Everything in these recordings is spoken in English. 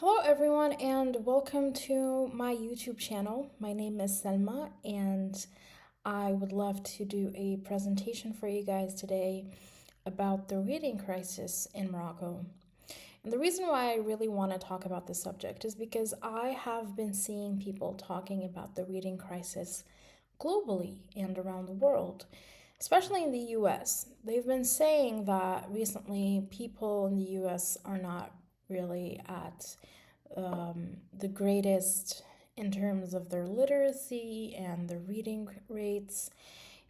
Hello, everyone, and welcome to my YouTube channel. My name is Selma, and I would love to do a presentation for you guys today about the reading crisis in Morocco. And the reason why I really want to talk about this subject is because I have been seeing people talking about the reading crisis globally and around the world, especially in the US. They've been saying that recently people in the US are not really at the greatest in terms of their literacy and their reading rates.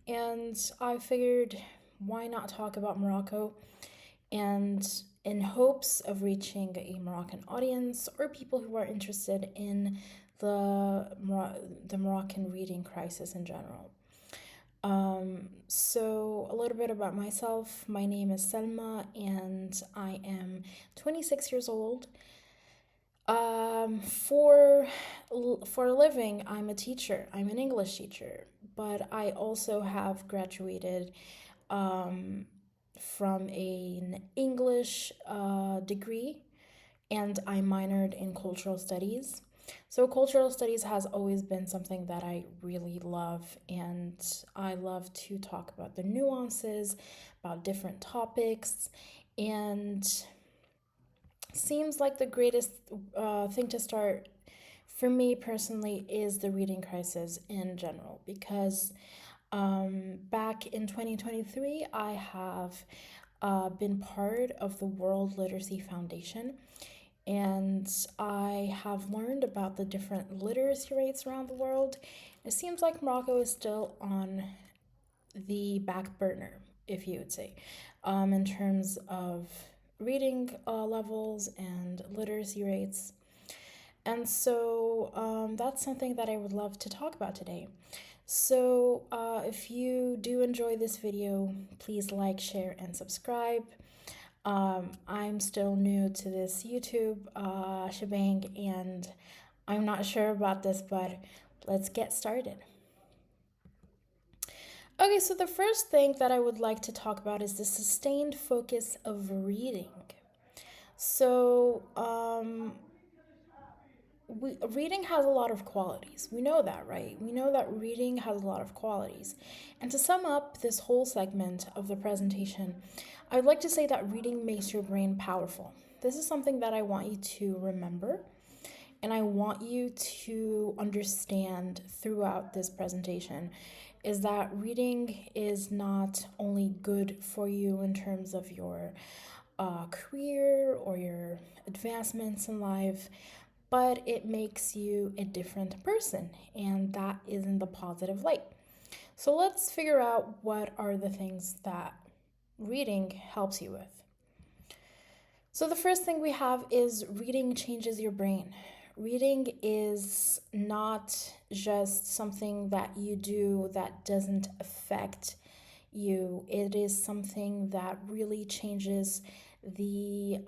And I figured, why not talk about Morocco? And in hopes of reaching a Moroccan audience or people who are interested in the Moroccan reading crisis in general. So a little bit about myself. My name is Selma, and I am 26 years old. For a living, I'm a teacher. I'm an English teacher, but I also have graduated um, from an English degree, and I minored in cultural studies. So, cultural studies has always been something that I really love, and I love to talk about the nuances, about different topics, and seems like the greatest thing to start for me personally is the reading crisis in general because back in 2023 I have been part of the World Literacy Foundation, and I have learned about the different literacy rates around the world. It seems like Morocco is still on the back burner, if you would say, in terms of reading levels and literacy rates. And so that's something that I would love to talk about today. So if you do enjoy this video, please like, share, and subscribe. I'm still new to this YouTube shebang, and I'm not sure about this, but let's get started. Okay, so the first thing that I would like to talk about is the sustained focus of reading. So, reading has a lot of qualities. We know that, right? We know that reading has a lot of qualities. And to sum up this whole segment of the presentation, I would like to say that reading makes your brain powerful. This is something that I want you to remember, and I want you to understand throughout this presentation is that reading is not only good for you in terms of your career or your advancements in life, but it makes you a different person, and that is in the positive light. So let's figure out what are the things that reading helps you with. So the first thing we have is reading changes your brain. Reading is not just something that you do that doesn't affect you. It is something that really changes the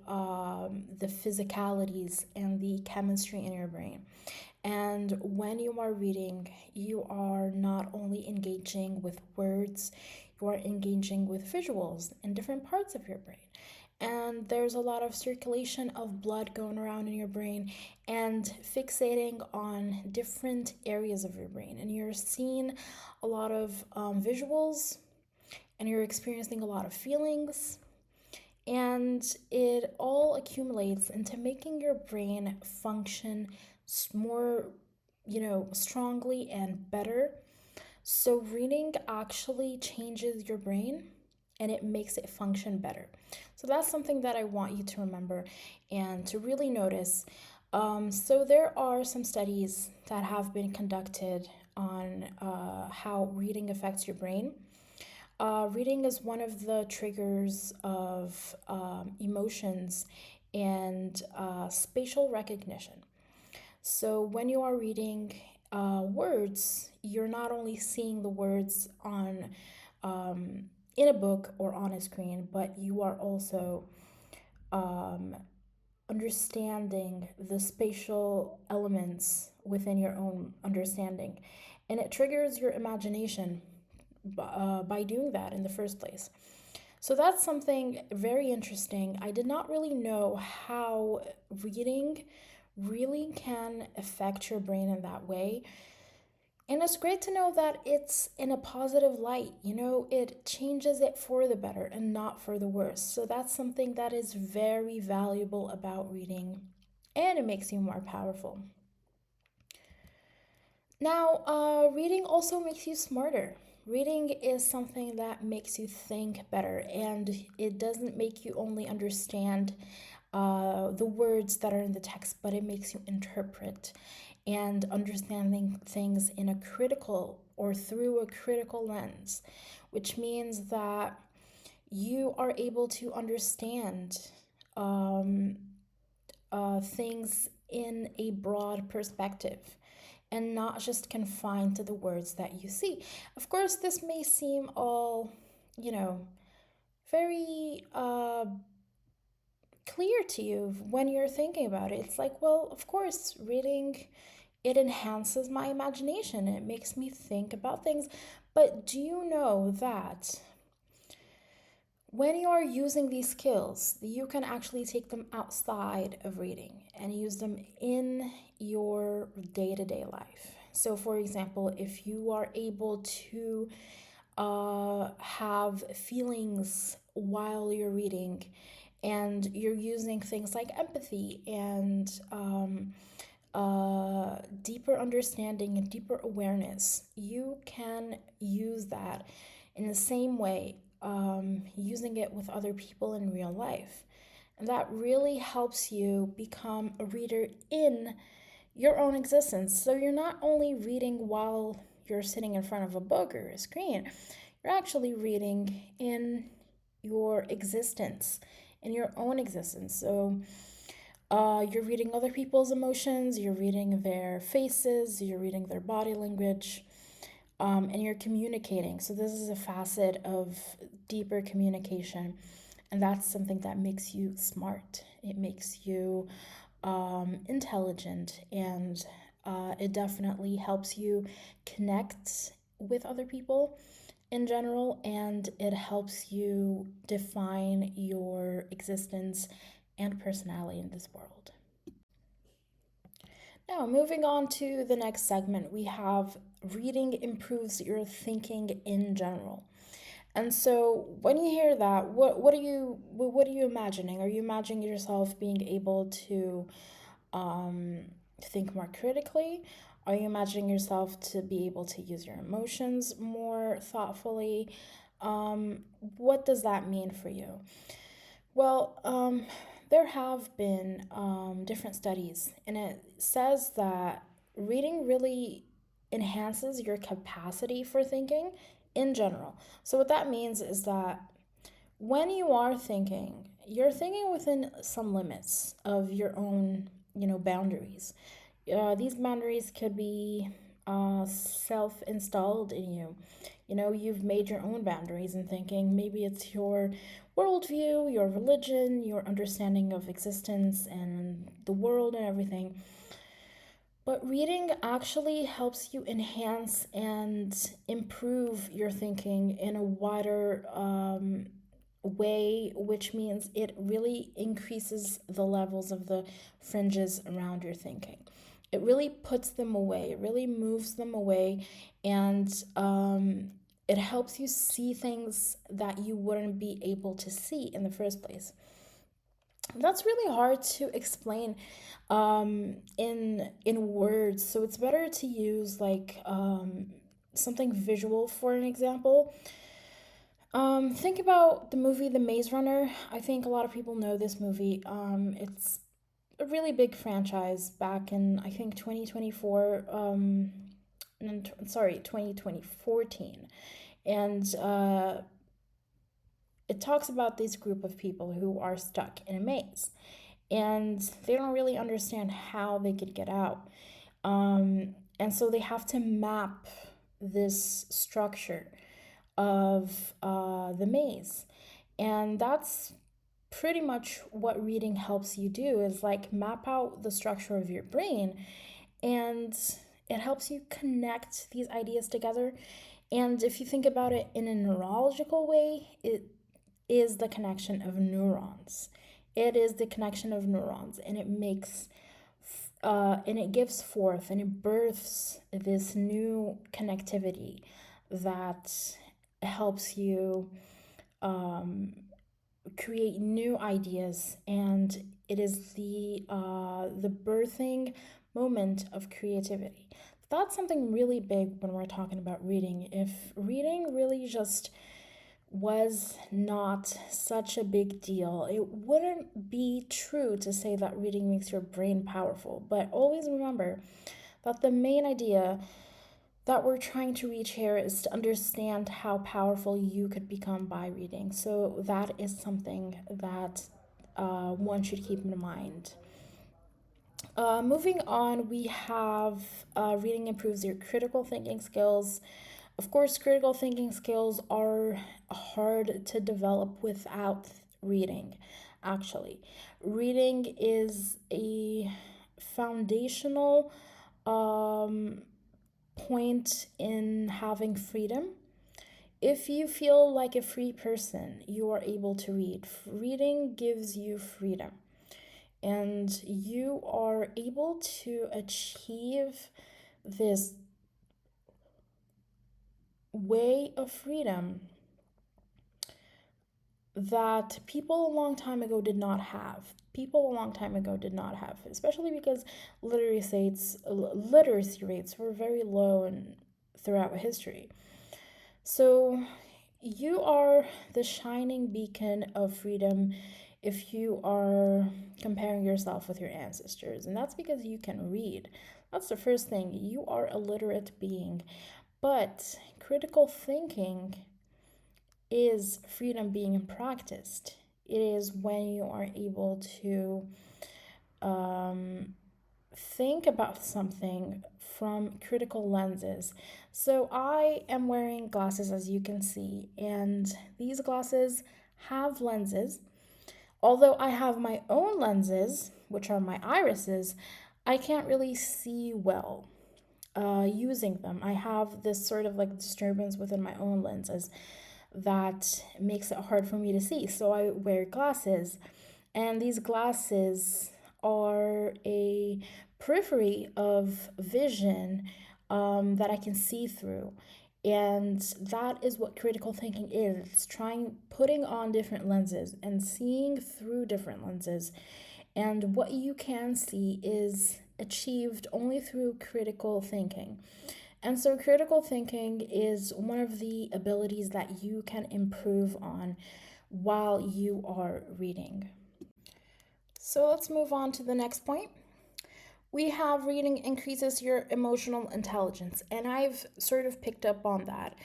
physicalities and the chemistry in your brain. And when you are reading, you are not only engaging with words, you are engaging with visuals in different parts of your brain. And there's a lot of circulation of blood going around in your brain and fixating on different areas of your brain. And you're seeing a lot of visuals, and you're experiencing a lot of feelings, and it all accumulates into making your brain function more, strongly and better. So reading actually changes your brain and it makes it function better. So that's something that I want you to remember and to really notice. So there are some studies that have been conducted on how reading affects your brain. Reading is one of the triggers of emotions and spatial recognition. So when you are reading words, you're not only seeing the words on in a book or on a screen, but you are also um, understanding the spatial elements within your own understanding, and it triggers your imagination by doing that in the first place. So that's something very interesting. I did not really know how reading really can affect your brain in that way. And it's great to know that it's in a positive light. It changes it for the better and not for the worse. So that's something that is very valuable about reading, and it makes you more powerful. Now, reading also makes you smarter. Reading is something that makes you think better, and it doesn't make you only understand the words that are in the text, but it makes you interpret and understanding things in a critical or through a critical lens, which means that you are able to understand um, things in a broad perspective and not just confined to the words that you see. Of course, this may seem all, you know, very clear to you when you're thinking about it. It's like, well, of course, reading, it enhances my imagination. It makes me think about things. But do you know that when you are using these skills, you can actually take them outside of reading and use them in your day to day life? So, for example, if you are able to have feelings while you're reading, and you're using things like empathy and deeper understanding and deeper awareness, you can use that in the same way, using it with other people in real life. And that really helps you become a reader in your own existence. So you're not only reading while you're sitting in front of a book or a screen, you're actually reading in your existence, in your own existence. So you're reading other people's emotions, you're reading their faces, you're reading their body language, and you're communicating. So, this is a facet of deeper communication, and that's something that makes you smart. It makes you intelligent, and it definitely helps you connect with other people in general, and it helps you define your existence and personality in this world. Now, moving on to the next segment, we have reading improves your thinking in general. And so, when you hear that, what are you imagining? Are you imagining yourself being able to um, think more critically? Are you imagining yourself to be able to use your emotions more thoughtfully? What does that mean for you? Well, there have been different studies, and it says that reading really enhances your capacity for thinking in general. So, what that means is that when you are thinking, you're thinking within some limits of your own, boundaries. These boundaries could be self installed in you. You've made your own boundaries in thinking. Maybe it's your worldview, your religion, your understanding of existence and the world and everything. But reading actually helps you enhance and improve your thinking in a wider way, which means it really increases the levels of the fringes around your thinking. It really puts them away, it really moves them away, and it helps you see things that you wouldn't be able to see in the first place. That's really hard to explain in words, so it's better to use like something visual for an example. Think about the movie The Maze Runner. I think a lot of people know this movie. It's a really big franchise back in, I think, 2024. Sorry, 2014. And it talks about this group of people who are stuck in a maze, and they don't really understand how they could get out. And so they have to map this structure of the maze. And that's pretty much what reading helps you do, is like map out the structure of your brain, and it helps you connect these ideas together. And if you think about it in a neurological way, is the connection of neurons. It is the connection of neurons, and it gives forth and it births this new connectivity that helps you um, create new ideas, and it is the birthing moment of creativity. That's something really big when we're talking about reading. If reading really just was not such a big deal, it wouldn't be true to say that reading makes your brain powerful. But always remember that the main idea that we're trying to reach here is to understand how powerful you could become by reading. So that is something that one should keep in mind. Moving on, we have reading improves your critical thinking skills. Of course, critical thinking skills are hard to develop without reading, actually. Reading is a foundational um, point in having freedom. If you feel like a free person, you are able to read. Reading gives you freedom, and you are able to achieve this way of freedom that people a long time ago did not have. People a long time ago did not have, especially because literacy rates were very low throughout history. So you are the shining beacon of freedom if you are comparing yourself with your ancestors. And that's because you can read. That's the first thing. You are a literate being. But critical thinking is freedom being practiced. It is when you are able to um, think about something from critical lenses. So I am wearing glasses, as you can see, and these glasses have lenses. Although I have my own lenses, which are my irises, I can't really see well using them. I have this sort of like disturbance within my own lenses that makes it hard for me to see. So I wear glasses, and these glasses are a periphery of vision that I can see through. And that is what critical thinking is. It's putting on different lenses and seeing through different lenses. And what you can see is achieved only through critical thinking. And so, critical thinking is one of the abilities that you can improve on while you are reading. So, let's move on to the next point. We have reading increases your emotional intelligence, and I've sort of picked up on that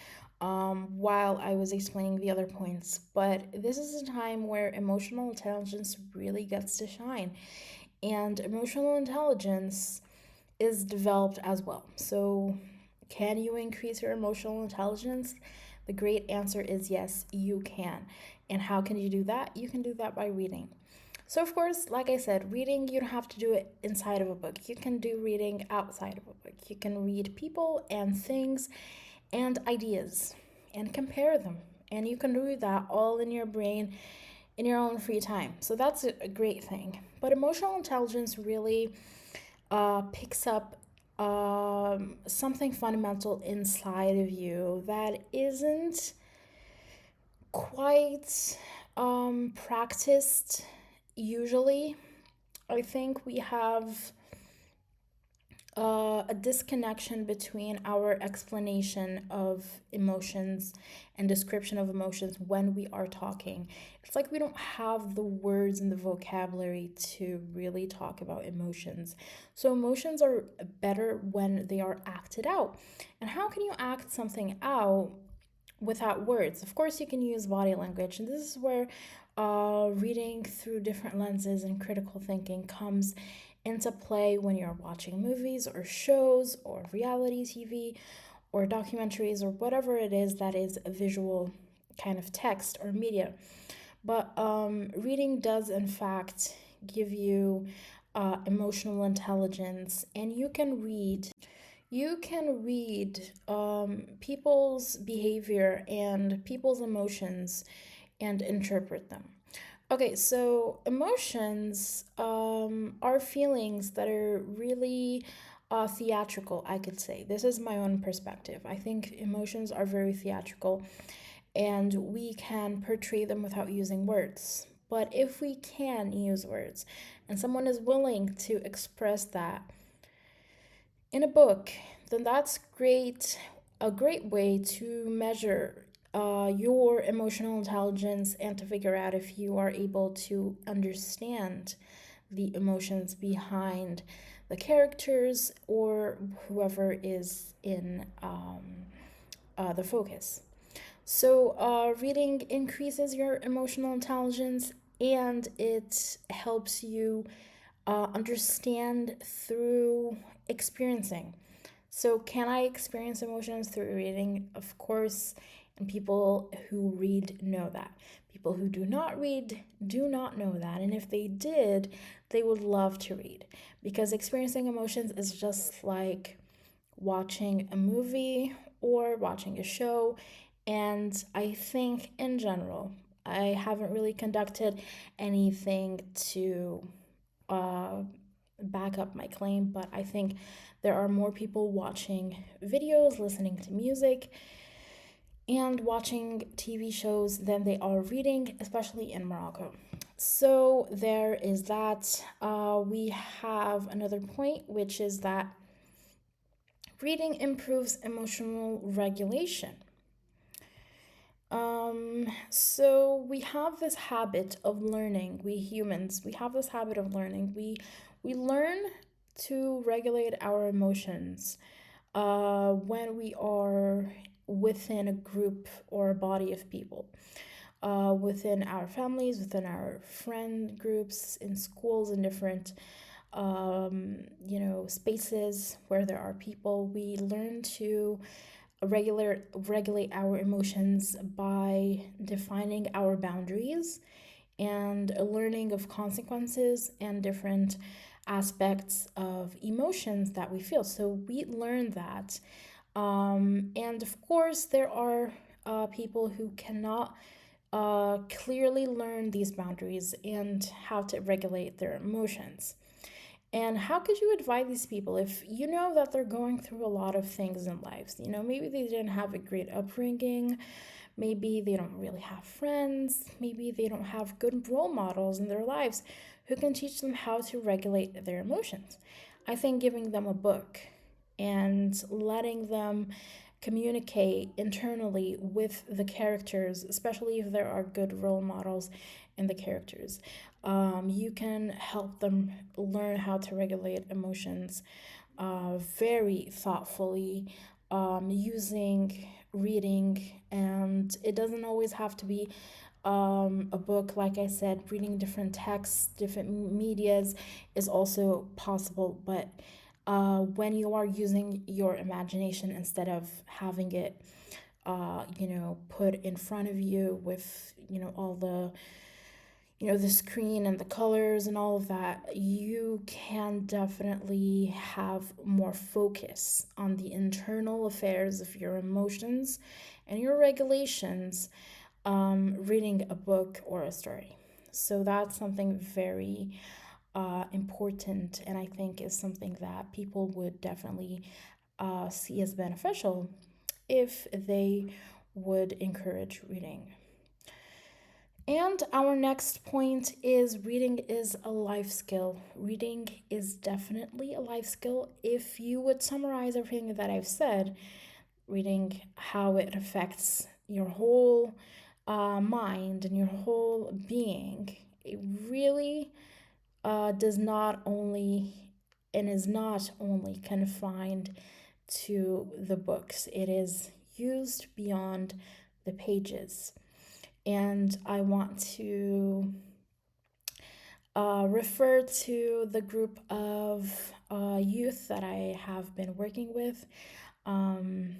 while I was explaining the other points. But this is a time where emotional intelligence really gets to shine, and emotional intelligence is developed as well. So, can you increase your emotional intelligence? The great answer is yes, you can. And how can you do that? You can do that by reading. So, of course, like I said, reading, you don't have to do it inside of a book. You can do reading outside of a book. You can read people and things and ideas and compare them. And you can do that all in your brain in your own free time. So, that's a great thing. But emotional intelligence really picks up something fundamental inside of you that isn't quite practiced usually. I think we have a disconnection between our explanation of emotions and description of emotions when we are talking. It's like we don't have the words and the vocabulary to really talk about emotions. So, emotions are better when they are acted out. And how can you act something out without words? Of course, you can use body language, and this is where reading through different lenses and critical thinking comes into play when you're watching movies or shows or reality TV or documentaries or whatever it is that is a visual kind of text or media. But reading does, in fact, give you emotional intelligence, and you can read people's behavior and people's emotions and interpret them. Okay, so emotions are feelings that are really theatrical, I could say. This is my own perspective. I think emotions are very theatrical and we can portray them without using words. But if we can use words and someone is willing to express that in a book, then that's great, a great way to measure your emotional intelligence and to figure out if you are able to understand the emotions behind the characters or whoever is in the focus. So, reading increases your emotional intelligence and it helps you understand through experiencing. So, can I experience emotions through reading? Of course, and people who read know that. People who do not read do not know that. And if they did, they would love to read because experiencing emotions is just like watching a movie or watching a show. And I think in general, I haven't really conducted anything to uh, back up my claim, but I think there are more people watching videos, listening to music, and watching TV shows than they are reading, especially in Morocco. So there is that. We have another point, which is that reading improves emotional regulation. So we have this habit of learning. We humans, we have this habit of learning. We learn to regulate our emotions when we are within a group or a body of people, within our families, within our friend groups, in schools, in different spaces where there are people. We learn to regulate our emotions by defining our boundaries and a learning of consequences and different aspects of emotions that we feel. So we learn that. And of course, there are people who cannot clearly learn these boundaries and how to regulate their emotions. And how could you advise these people if you know that they're going through a lot of things in life? You know, maybe they didn't have a great upbringing, maybe they don't really have friends, maybe they don't have good role models in their lives who can teach them how to regulate their emotions. I think giving them a book and letting them communicate internally with the characters, especially if there are good role models in the characters. You can help them learn how to regulate emotions very thoughtfully using reading, and it doesn't always have to be a book. Like I said, reading different texts, different medias is also possible, but when you are using your imagination instead of having it put in front of you with all the the screen and the colors and all of that, you can definitely have more focus on the internal affairs of your emotions and your regulations reading a book or a story. So that's something very important, and I think is something that people would definitely see as beneficial if they would encourage reading. And our next point is reading is a life skill. Reading is definitely a life skill. If you would summarize everything that I've said, reading how it affects your whole mind and your whole being, it really does not only and is not only confined to the books, it is used beyond the pages. And I want to refer to the group of youth that I have been working with. I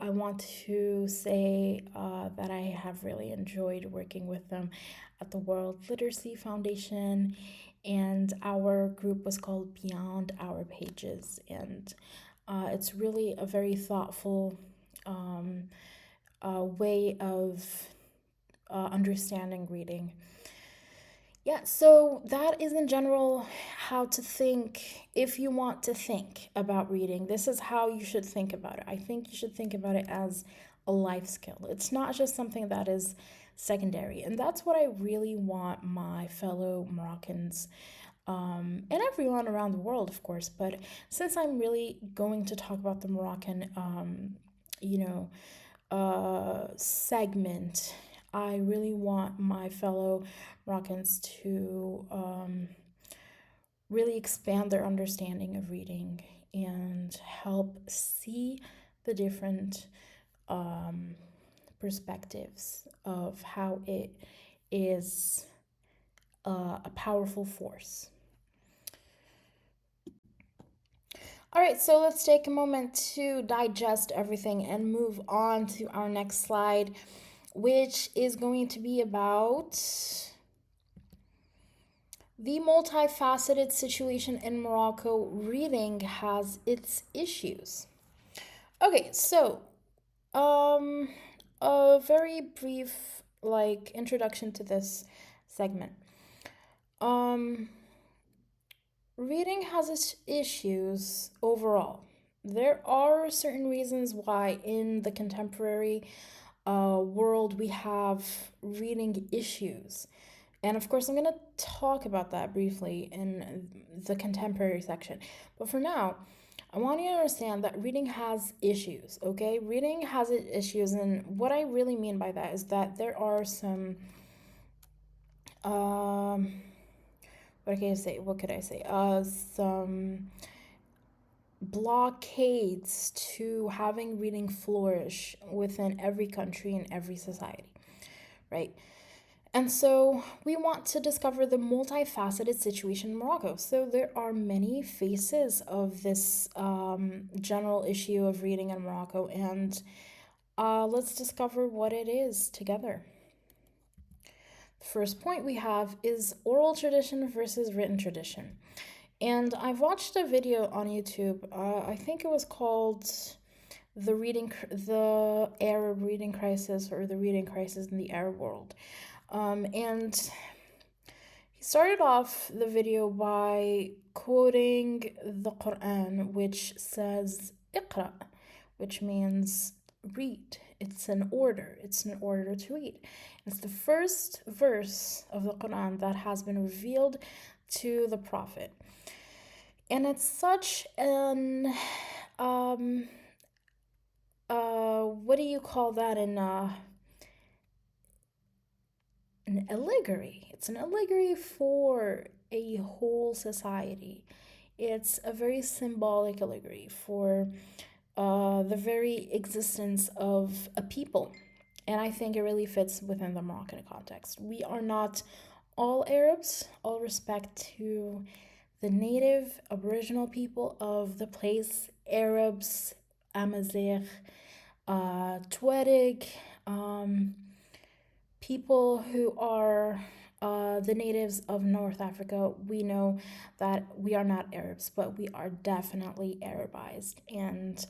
want to say that I have really enjoyed working with them at the World Literacy Foundation, and our group was called Beyond Our Pages, and it's really a very thoughtful way of understanding reading. Yeah, so that is in general how to think if you want to think about reading. This is how you should think about it. I think you should think about it as a life skill. It's not just something that is secondary. And that's what I really want my fellow Moroccans and everyone around the world, of course. But since I'm really going to talk about the Moroccan, you know, segment, I really want my fellow Moroccans to really expand their understanding of reading and help see the different um, perspectives of how it is a powerful force. All right, so let's take a moment to digest everything and move on to our next slide, which is going to be about the multifaceted situation in Morocco. Reading has its issues. Okay, so um a very brief introduction to this segment. Um Reading has its issues overall. There are certain reasons why in the contemporary world we have reading issues. And of course, I'm going to talk about that briefly in the contemporary section. But for now, I want you to understand that reading has issues, okay? Reading has issues, and what I really mean by that is that there are some what can I say? What could I say? Some blockades to having reading flourish within every country and every society, right? And so we want to discover the multifaceted situation in Morocco. So there are many faces of this general issue of reading in Morocco, and let's discover what it is together. The first point we have is oral tradition versus written tradition. And I've watched a video on YouTube. I think it was called the Arab reading crisis, or the reading crisis in the Arab world. And he started off the video by quoting the Quran, which says "Iqra," which means read. It's an order. It's an order to read. It's the first verse of the Quran that has been revealed to the Prophet. And it's such an what do you call that in an allegory. It's an allegory for a whole society. It's a very symbolic allegory for the very existence of a people. And I think it really fits within the Moroccan context. We are not all Arabs. All respect to the native aboriginal people of the place, Arabs, Amazigh, Tuareg, people who are the natives of North Africa. We know that we are not Arabs, but we are definitely Arabized. And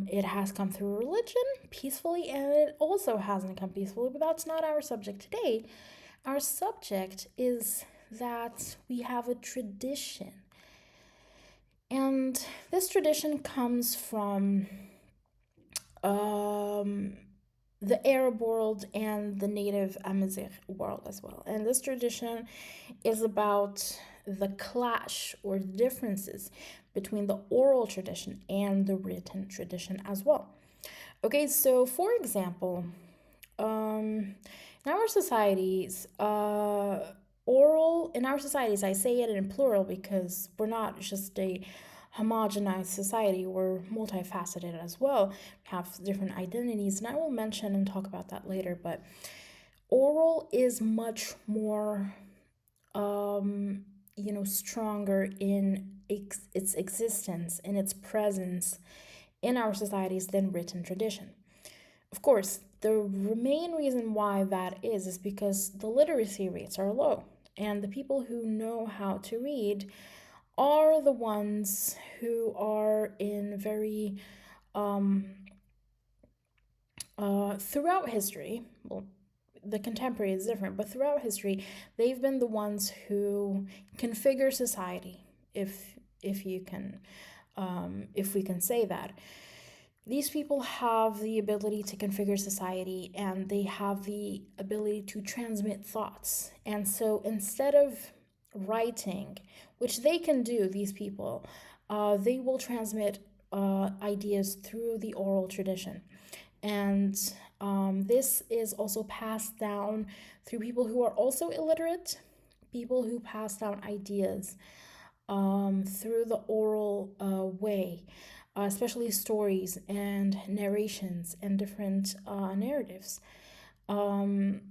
it has come through religion peacefully, and it also hasn't come peacefully, but that's not our subject today. Our subject is that we have a tradition. And this tradition comes from the Arab world and the native Amazigh world as well. And this tradition is about the clash or differences between the oral tradition and the written tradition as well. Okay, so for example, in our societies, I say it in plural because we're not just a homogenized society, we're multifaceted as well. We have different identities, and I will mention and talk about that later, but oral is much more stronger in its existence, in its presence in our societies than written tradition. Of course, the main reason why that is because the literacy rates are low, and the people who know how to read are the ones who are in very Throughout history, well, the contemporary is different, but throughout history, they've been the ones who configure society, if you can, if we can say that. These people have the ability to configure society, and they have the ability to transmit thoughts. And so instead of writing, which they can do, these people, they will transmit ideas through the oral tradition. And this is also passed down through people who are also illiterate, people who pass down ideas through the oral way, especially stories and narrations and different narratives um,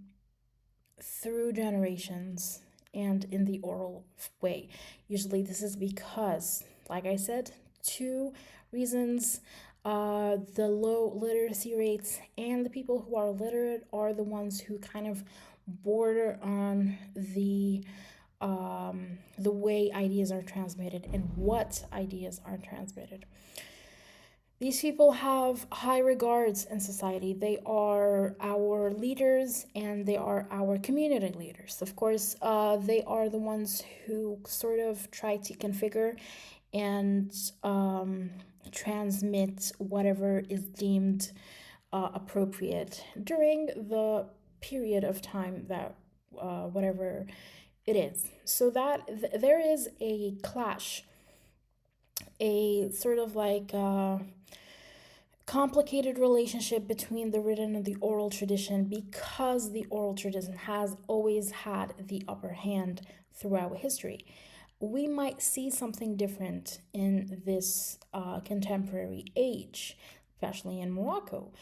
through generations and in the oral way. Usually, this is because, like I said, two reasons: the low literacy rates, and the people who are literate are the ones who kind of border on the way ideas are transmitted and what ideas are transmitted. These people have high regards in society. They are our leaders and they are our community leaders. Of course, they are the ones who sort of try to configure and transmit whatever is deemed appropriate during the period of time that whatever it is. So that there is a clash, a sort of like complicated relationship between the written and the oral tradition, because the oral tradition has always had the upper hand throughout history. We might see something different in this contemporary age, especially in Morocco.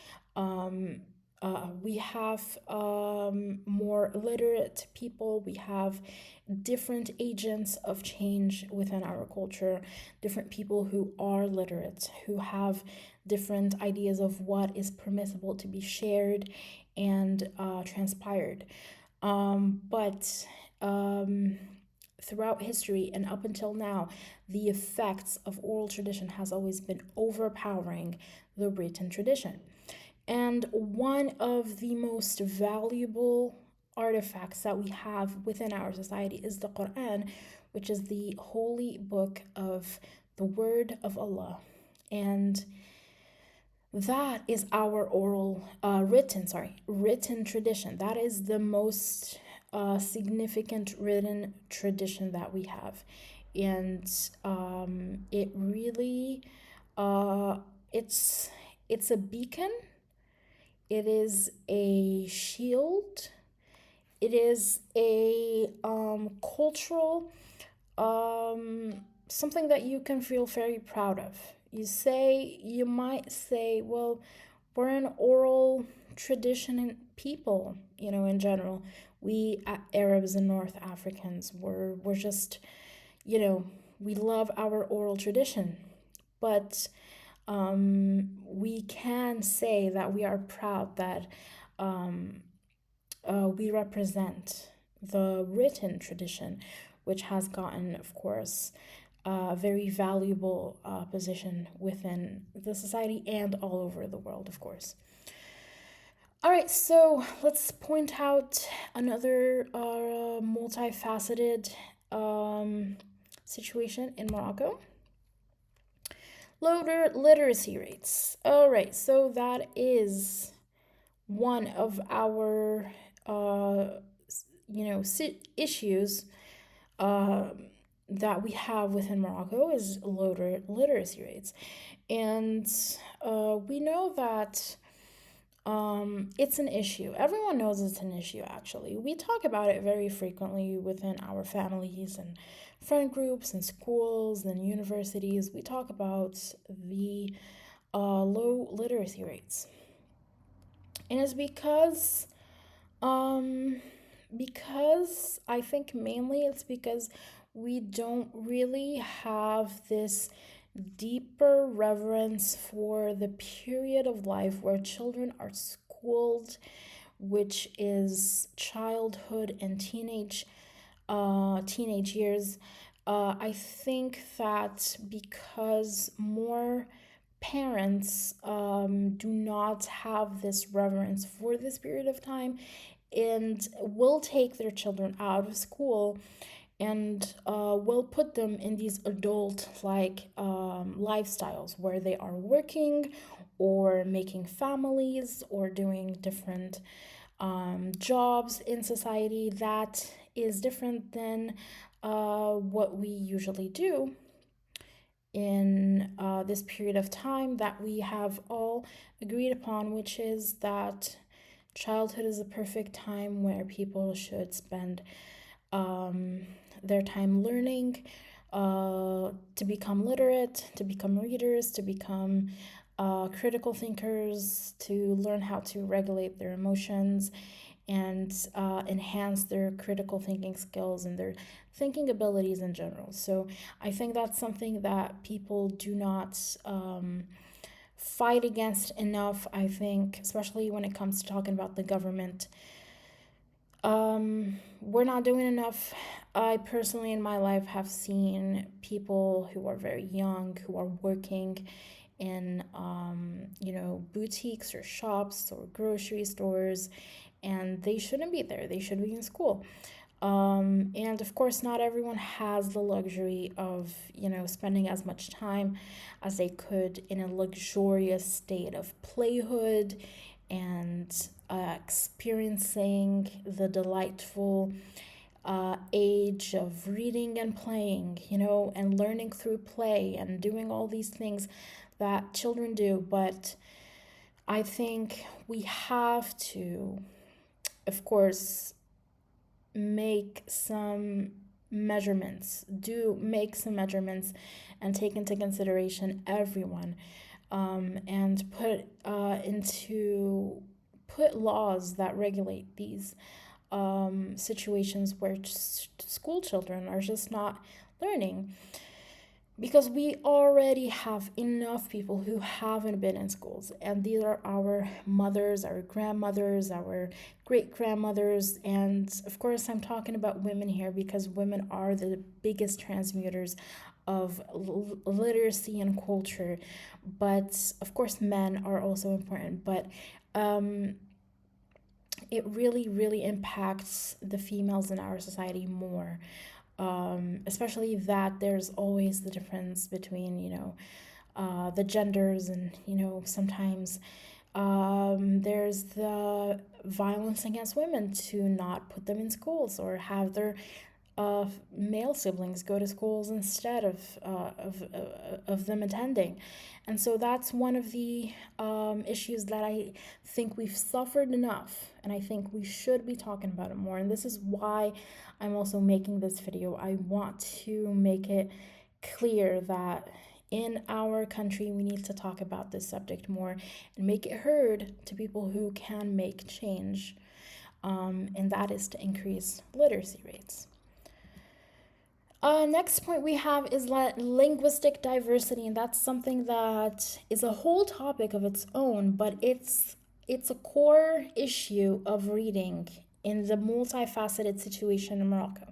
We have more literate people, we have different agents of change within our culture, different people who are literate, who have different ideas of what is permissible to be shared and transpired. But throughout history and up until now, the effects of oral tradition has always been overpowering the written tradition. And one of the most valuable artifacts that we have within our society is the Quran, which is the holy book of the Word of Allah. And that is our written tradition. That is the most significant written tradition that we have. And it really, uh, it's, it's a beacon, it is a shield. It is a cultural something that you can feel very proud of. You might say, well, we're an oral tradition people, in general. We Arabs and North Africans, we're just, you know, we love our oral tradition. But we can say that we are proud that we represent the written tradition, which has gotten, of course, a very valuable position within the society and all over the world, of course. All right, so let's point out another multifaceted situation in Morocco. Low literacy rates. All right, so that is one of our issues that we have within Morocco is low literacy rates. And we know that it's an issue. Everyone knows it's an issue, actually. We talk about it very frequently within our families and friend groups and schools and universities. We talk about the low literacy rates. And it's because I think mainly it's because we don't really have this deeper reverence for the period of life where children are schooled, which is childhood and teenage years. I think that because more parents do not have this reverence for this period of time and will take their children out of school and will put them in these adult like lifestyles where they are working or making families or doing different jobs in society that is different than what we usually do in this period of time that we have all agreed upon, which is that childhood is a perfect time where people should spend um, their time learning, to become literate, to become readers, to become critical thinkers, to learn how to regulate their emotions and enhance their critical thinking skills and their thinking abilities in general. So I think that's something that people do not fight against enough. I think, especially when it comes to talking about the government, we're not doing enough. I personally, in my life, have seen people who are very young who are working in, boutiques or shops or grocery stores, and they shouldn't be there. They should be in school. And of course, not everyone has the luxury of, spending as much time as they could in a luxurious state of playhood and experiencing the delightful age of reading and playing, and learning through play and doing all these things that children do. But I think we have to, of course, make some make some measurements and take into consideration everyone, and put laws that regulate these situations where school children are just not learning, because we already have enough people who haven't been in schools, and these are our mothers, our grandmothers, our great grandmothers, and of course I'm talking about women here because women are the biggest transmuters of literacy and culture, but of course men are also important, but um, it really really impacts the females in our society more, especially that there's always the difference between, the genders, and, sometimes there's the violence against women to not put them in schools or have their male siblings go to schools instead of them attending. And so that's one of the issues that I think we've suffered enough, and I think we should be talking about it more. And this is why I'm also making this video. I want to make it clear that in our country, we need to talk about this subject more and make it heard to people who can make change, and that is to increase literacy rates. Next point we have is linguistic diversity, and that's something that is a whole topic of its own, but it's a core issue of reading in the multifaceted situation in Morocco.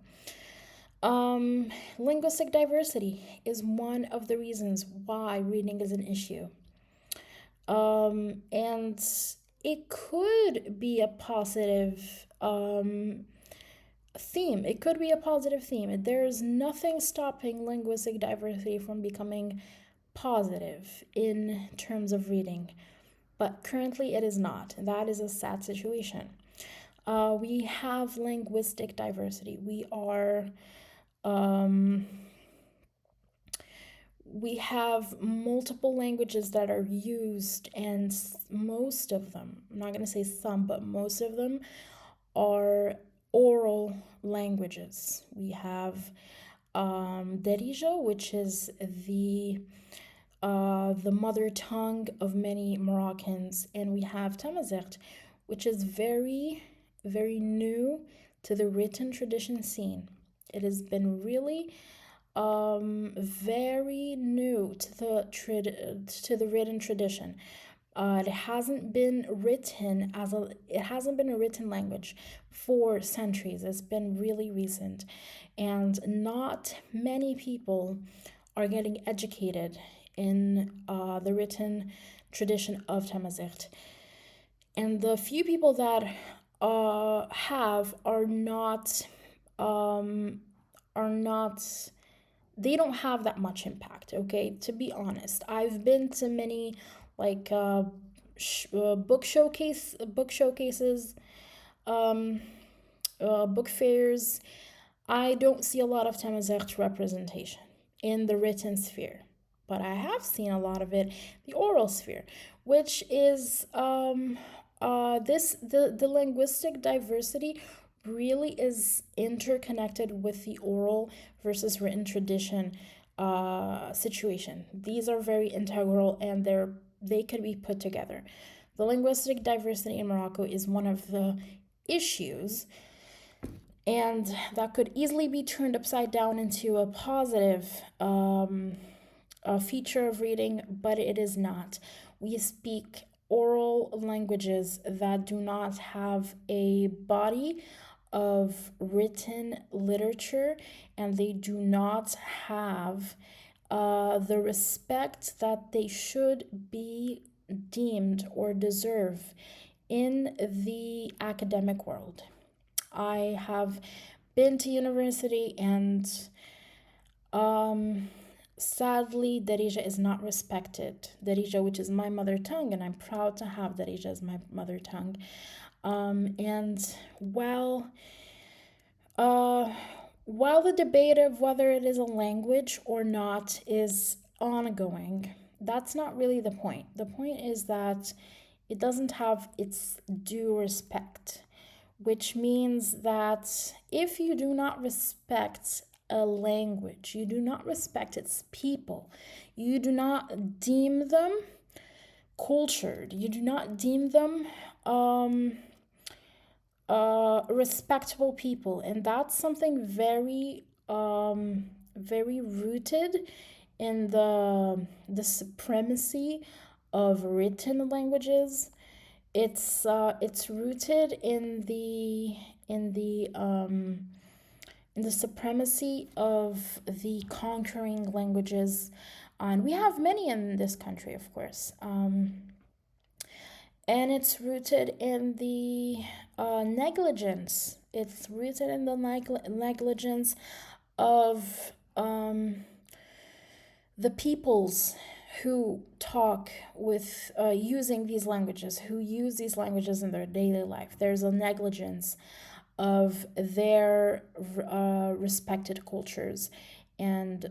Linguistic diversity is one of the reasons why reading is an issue. And it could be a positive theme. It could be a positive theme. There's nothing stopping linguistic diversity from becoming positive in terms of reading, but currently it is not. That is a sad situation. We have linguistic diversity. We have multiple languages that are used, and most of them, I'm not going to say some, but most of them are oral languages. We have Darija, which is the mother tongue of many Moroccans, and we have Tamazight, which is very, very new to the written tradition scene. It has been really very new to the written tradition. It hasn't been a written language for centuries. It's been really recent, and not many people are getting educated in the written tradition of Tamazight. And the few people that have um, are not they don't have that much impact. Okay, to be honest, I've been to many like book showcases, um, book fairs. I don't see a lot of Tamazight representation in the written sphere, but I have seen a lot of it, the oral sphere, which is the linguistic diversity really is interconnected with the oral versus written tradition situation. These are very integral and they could be put together. The linguistic diversity in Morocco is one of the issues, and that could easily be turned upside down into a positive a feature of reading, but it is not. We speak oral languages that do not have a body of written literature, and they do not have the respect that they should be deemed or deserve in the academic world. I have been to university, and um, sadly, Darija is not respected. Darija, which is my mother tongue, and I'm proud to have Darija as my mother tongue. And uh, while the debate of whether it is a language or not is ongoing, that's not really the point. The point is that it doesn't have its due respect, which means that if you do not respect a language, you do not respect its people, you do not deem them cultured, you do not deem them respectable people, and that's something very rooted in the supremacy of written languages. It's rooted in the um, in the supremacy of the conquering languages, and we have many in this country, of course. And it's rooted in the negligence. It's rooted in the negligence of the peoples who talk with using these languages, who use these languages in their daily life. There's a negligence of their respected cultures and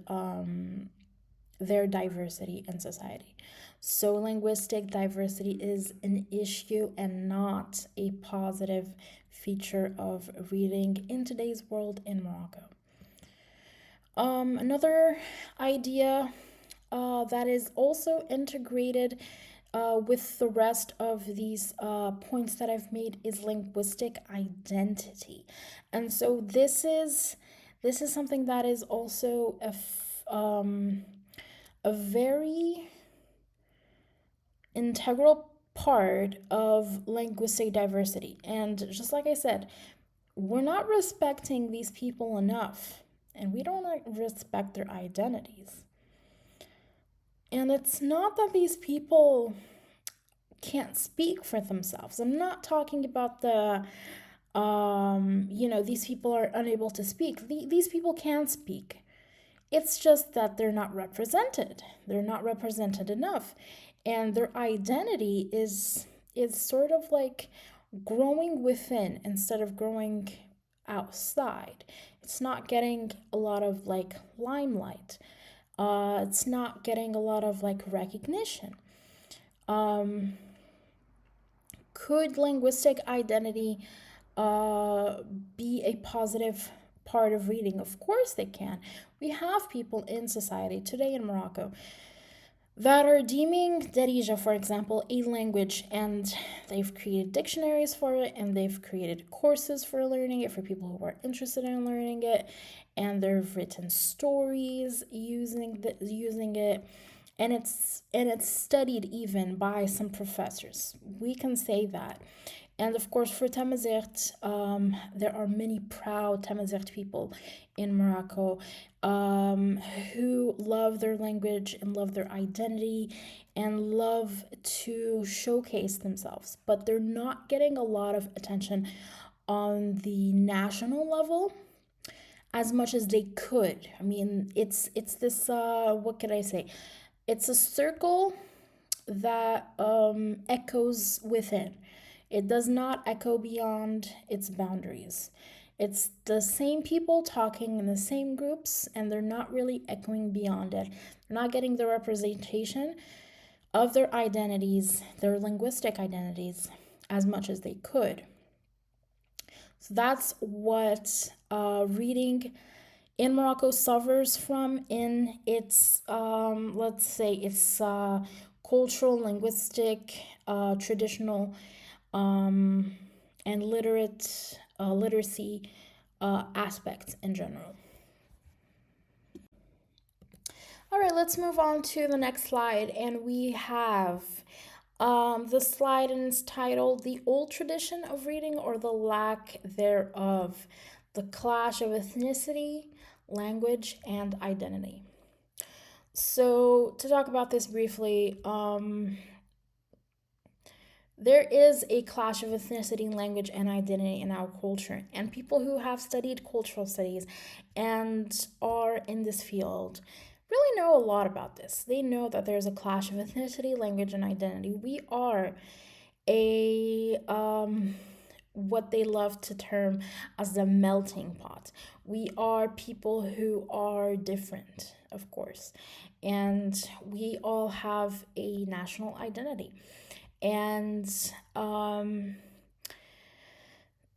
their diversity in society. So, linguistic diversity is an issue and not a positive feature of reading in today's world in Morocco. Another idea that is also integrated with the rest of these points that I've made is linguistic identity, and so this is something that is also a very integral part of linguistic diversity. And just like I said, we're not respecting these people enough, and we don't respect their identities. And it's not that these people can't speak for themselves. I'm not talking about these people are unable to speak. These people can speak. It's just that they're not represented. They're not represented enough. And their identity is sort of like growing within instead of growing outside. It's not getting a lot of like limelight. It's not getting a lot of like recognition. Could linguistic identity be a positive part of reading? Of course they can. We have people in society today in Morocco that are deeming Darija, for example, a language, and they've created dictionaries for it, and they've created courses for learning it for people who are interested in learning it, and they've written stories using it, and it's studied even by some professors. We can say that. And of course, for Tamazight, there are many proud Tamazight people in Morocco um, who love their language and love their identity and love to showcase themselves. But they're not getting a lot of attention on the national level as much as they could. I mean, it's this what can I say? It's a circle that echoes within. It does not echo beyond its boundaries. It's the same people talking in the same groups, and they're not really echoing beyond it. They're not getting the representation of their identities, their linguistic identities, as much as they could. So that's what reading in Morocco suffers from in its, let's say, its cultural, linguistic, traditional, um, and literacy aspects in general. All right, let's move on to the next slide, and we have the slide and it's titled "The Old Tradition of Reading or the Lack Thereof: The Clash of Ethnicity, Language, and Identity." So, to talk about this briefly, there is a clash of ethnicity, language, and identity in our culture. And people who have studied cultural studies and are in this field really know a lot about this. They know that there's a clash of ethnicity, language, and identity. We are a what they love to term as the melting pot. We are people who are different, of course, and we all have a national identity. And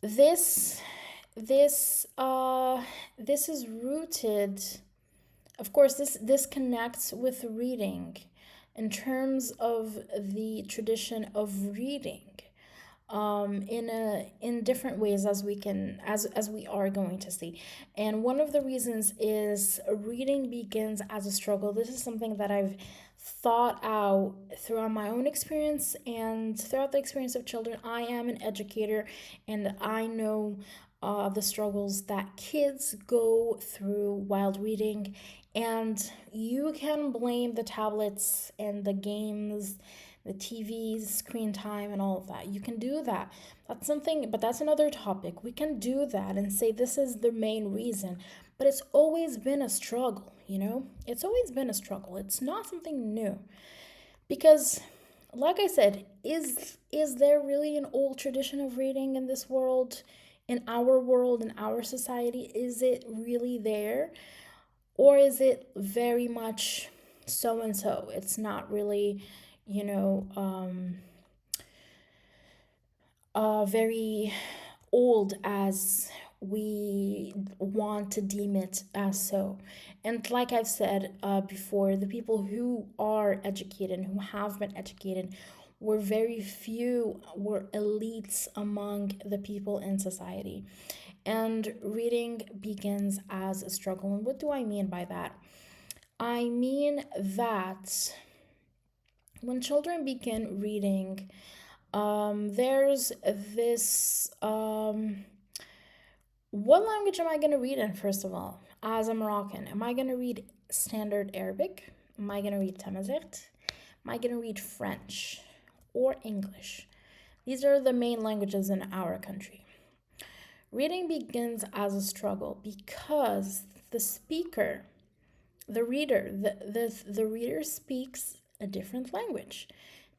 this this this is rooted, of course, this connects with reading in terms of the tradition of reading in different ways, as we can as we are going to see. And one of the reasons is reading begins as a struggle. This is something that I've thought out throughout my own experience and throughout the experience of children. I am an educator, and I know the struggles that kids go through while reading. And you can blame the tablets and the games, the TVs, screen time, and all of that. You can do that. That's something, but that's another topic. We can do that and say this is the main reason. But it's always been a struggle, you know? It's always been a struggle. It's not something new. Because like I said, is there really an old tradition of reading in this world, in our society? Is it really there? Or is it very much so and so? It's not really, you know, very old as we want to deem it as so. And like I've said before, the people who are educated, who have been educated, were very few, were elites among the people in society. And reading begins as a struggle. And what do I mean by that? I mean that when children begin reading, there's this what language am I going to read in, first of all, as a Moroccan? Am I going to read Standard Arabic? Am I going to read Tamazight? Am I going to read French or English? These are the main languages in our country. Reading begins as a struggle because the speaker, the reader, the reader speaks a different language.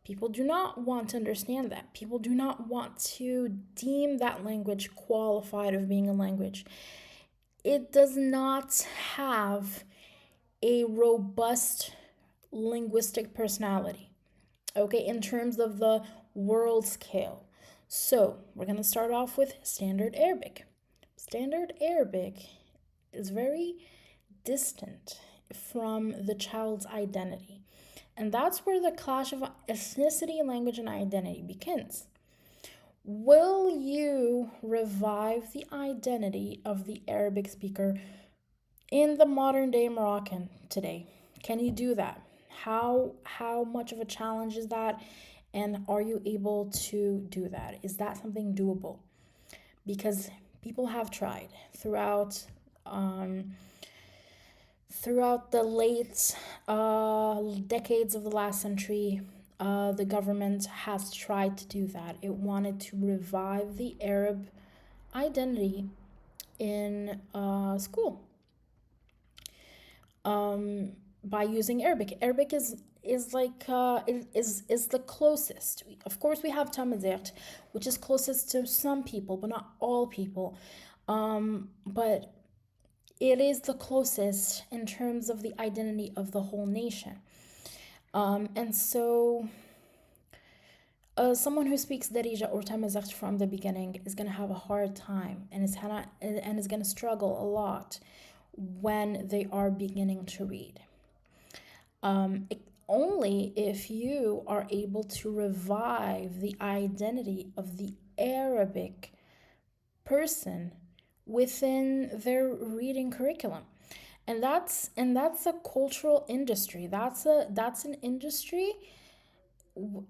People do not want to understand that. People do not want to deem that language qualified of being a language. It does not have a robust linguistic personality, okay, in terms of the world scale. So we're going to start off with Standard Arabic. Standard Arabic is very distant from the child's identity. And that's where the clash of ethnicity, language, and identity begins. Will you revive the identity of the Arabic speaker in the modern day Moroccan today? Can you do that? How much of a challenge is that? And are you able to do that? Is that something doable? Because people have tried um, throughout the late decades of the last century. The government has tried to do that. It wanted to revive the Arab identity in school, um, by using Arabic. Arabic is like is the closest. Of course, we have Tamazight, which is closest to some people, but not all people. But it is the closest in terms of the identity of the whole nation. And so, someone who speaks Darija or Tamazight from the beginning is gonna have a hard time, and is gonna struggle a lot when they are beginning to read. Only if you are able to revive the identity of the Arabic person within their reading curriculum. And that's a cultural industry. That's an industry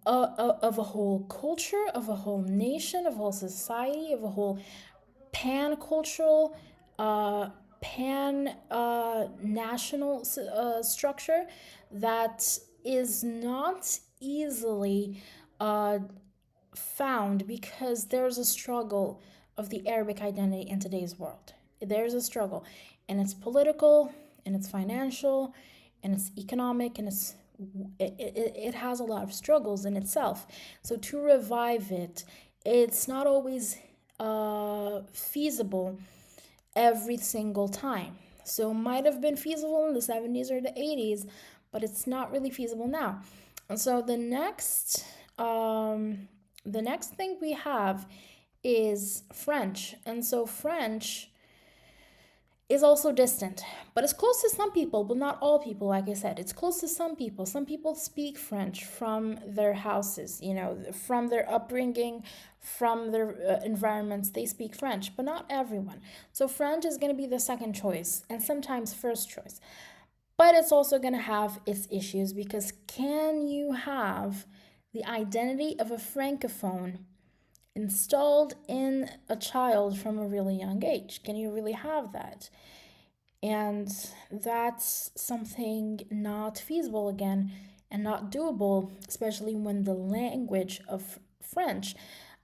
of a whole culture, of a whole nation, of a whole society, of a whole pan cultural, pan national structure that is not easily uh, found, because there's a struggle of the Arabic identity in today's world. There's a struggle, and it's political, and it's financial, and it's economic, and it has a lot of struggles in itself. So to revive it, it's not always feasible every single time. So it might have been feasible in the 70s or the 80s, but it's not really feasible now. And so the next thing we have is French. And so French is also distant, but it's close to some people, but not all people. Like I said, it's close to some people. Some people speak French from their houses, from their upbringing, from their environments. They speak French, but not everyone. So French is going to be the second choice, and sometimes first choice. But it's also going to have its issues, because can you have the identity of a francophone installed in a child from a really young age? Can you really have that? And that's something not feasible again, and not doable, especially when the language of French,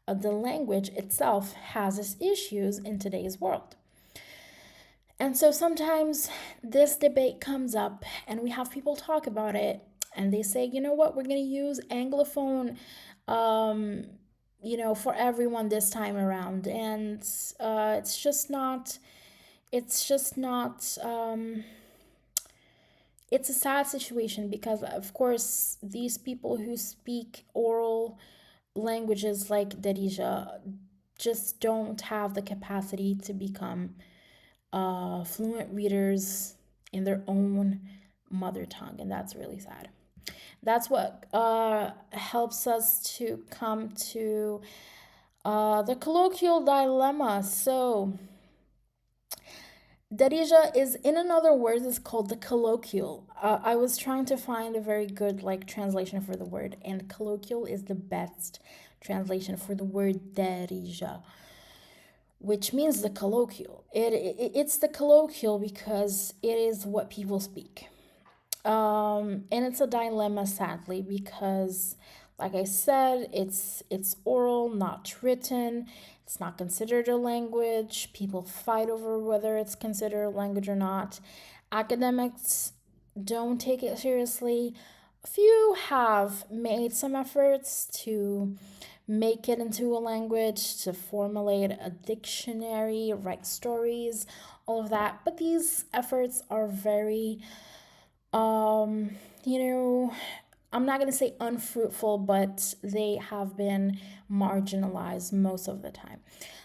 the language itself, has its issues in today's world. And so sometimes this debate comes up, and we have people talk about it, and they say, you know what, we're going to use Anglophone, for everyone this time around. And it's just not, it's a sad situation, because, of course, these people who speak oral languages like Darija just don't have the capacity to become fluent readers in their own mother tongue, and that's really sad. That's what helps us to come to the colloquial dilemma. So, Darija is, in another words, is called the colloquial. I was trying to find a very good translation for the word, and colloquial is the best translation for the word Darija, which means the colloquial. It's the colloquial because it is what people speak. And it's a dilemma, sadly, because, like I said, it's oral, not written. It's not considered a language. People fight over whether it's considered a language or not. Academics don't take it seriously. A few have made some efforts to make it into a language, to formulate a dictionary, write stories, all of that. But these efforts are very, um, I'm not going to say unfruitful, but they have been marginalized most of the time.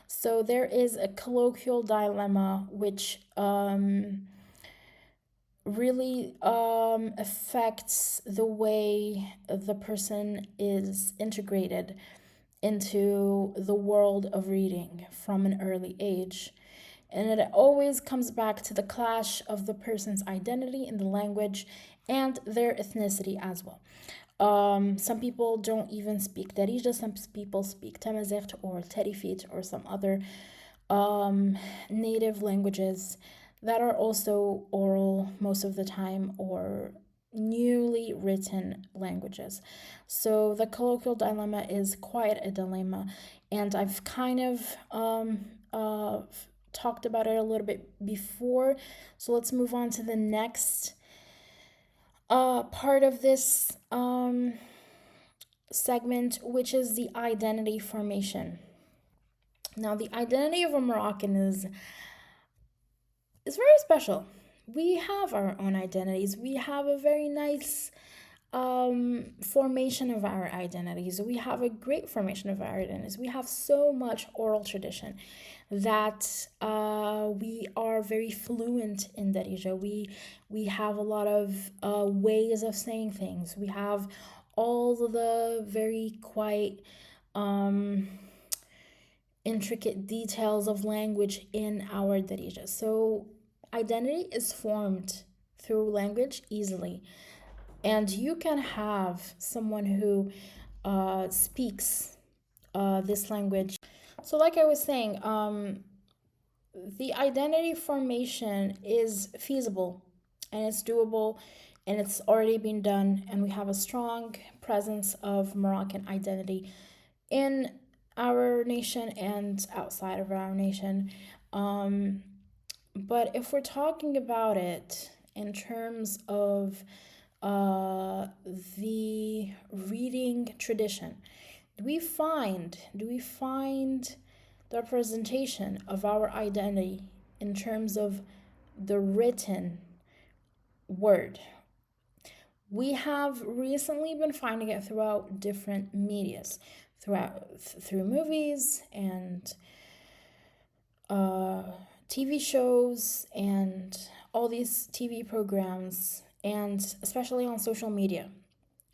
So there is a colloquial dilemma which really affects the way the person is integrated into the world of reading from an early age. And it always comes back to the clash of the person's identity in the language and their ethnicity as well. Some people don't even speak Darija, some people speak Tamazight or Tarifit or some other native languages that are also oral most of the time or newly written languages. So the colloquial dilemma is quite a dilemma, and I've kind of talked about it a little bit before. So let's move on to the next part of this segment, which is the identity formation. Now, the identity of a Moroccan is very special. We have our own identities. We have a very nice formation of our identities. We have a great formation of our identities. We have so much oral tradition that we are very fluent in Darija. We have a lot of ways of saying things. We have all the very quite intricate details of language in our Darija. So identity is formed through language easily. And you can have someone who speaks this language. So, like I was saying, the identity formation is feasible and it's doable and it's already been done. And we have a strong presence of Moroccan identity in our nation and outside of our nation. But if we're talking about it in terms of the reading tradition, do we find the representation of our identity in terms of the written word? We have recently been finding it throughout different medias, through movies and TV shows and all these TV programs, and especially on social media.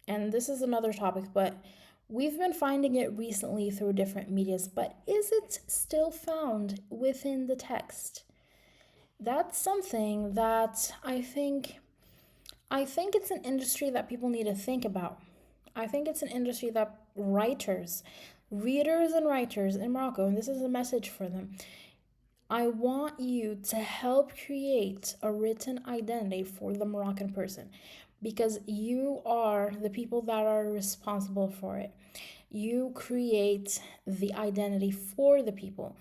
And this is another topic, but we've been finding it recently through different medias. But is it still found within the text? That's something that I think it's an industry that people need to think about. I think it's an industry that readers and writers in Morocco, and this is a message for them. I want you to help create a written identity for the Moroccan person because you are the people that are responsible for it. You create the identity for the people.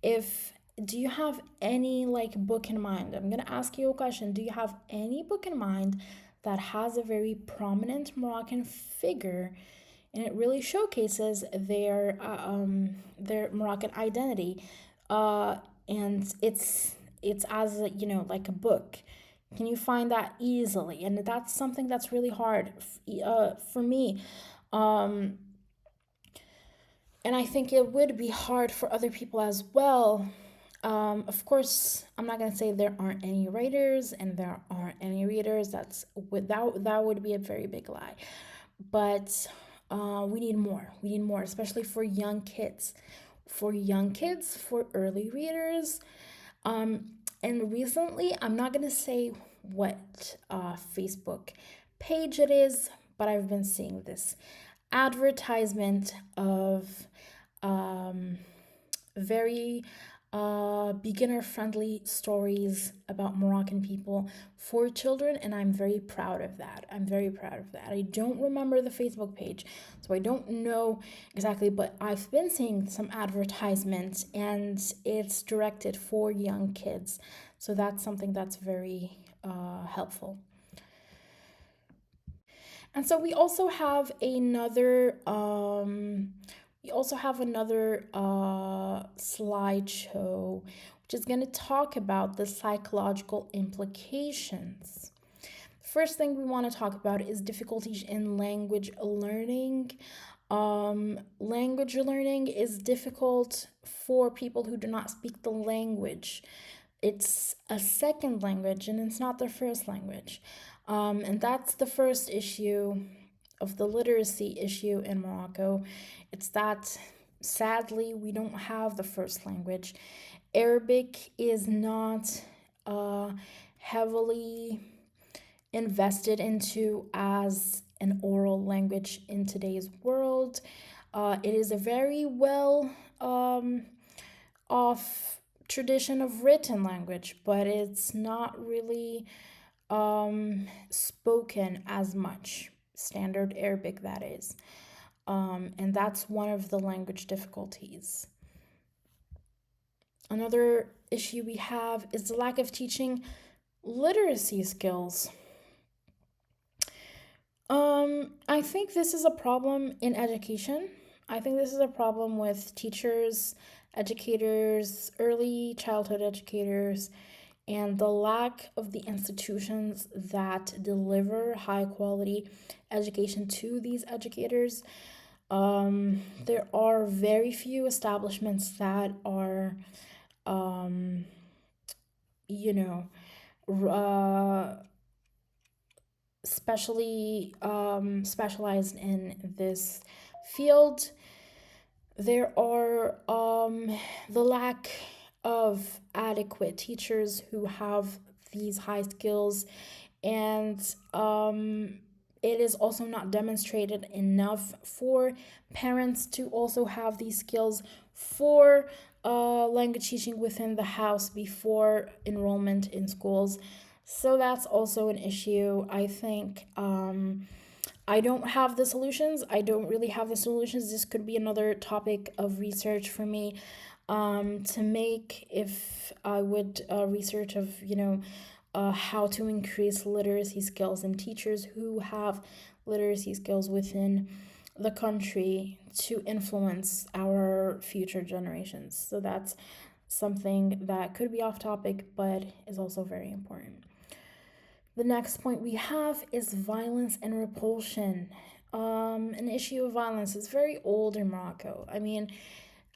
If do you have any like book in mind? I'm going to ask you a question. Do you have any book in mind that has a very prominent Moroccan figure and it really showcases their Moroccan identity? And it's as a, like a book. Can you find that easily? And that's something that's really hard for me. Um, and I think it would be hard for other people as well. Of course, I'm not gonna say there aren't any writers and there aren't any readers. That would be a very big lie. But we need more. We need more, especially for young kids. For early readers. And recently, I'm not gonna say what Facebook page it is, but I've been seeing this advertisement of very beginner friendly stories about Moroccan people for children, and I'm very proud of that. I'm very proud of that. I don't remember the Facebook page, so I don't know exactly, but I've been seeing some advertisements and it's directed for young kids. So that's something that's very helpful. And so we also have another slideshow which is going to talk about the psychological implications. First thing we want to talk about is difficulties in language learning. Language learning is difficult for people who do not speak the language. It's a second language and it's not their first language. And that's the first issue of the literacy issue in Morocco. It's that sadly we don't have the first language. Arabic is not uh, heavily invested into as an oral language in today's world. It is a very well off tradition of written language, but it's not really spoken as much. Standard Arabic, that is. And that's one of the language difficulties. Another issue we have is the lack of teaching literacy skills. I think this is a problem in education. I think this is a problem with teachers, educators, early childhood educators, and the lack of the institutions that deliver high quality education to these educators. There are very few establishments that are, um, you know, specially specialized in this field. There are the lack of adequate teachers who have these high skills, and it is also not demonstrated enough for parents to also have these skills for language teaching within the house before enrollment in schools. So that's also an issue. I think I don't have the solutions. I don't really have the solutions. This could be another topic of research for me to make if I would research of, how to increase literacy skills and teachers who have literacy skills within the country to influence our future generations. So that's something that could be off topic, but is also very important. The next point we have is violence and repulsion. An issue of violence is very old in Morocco. I mean,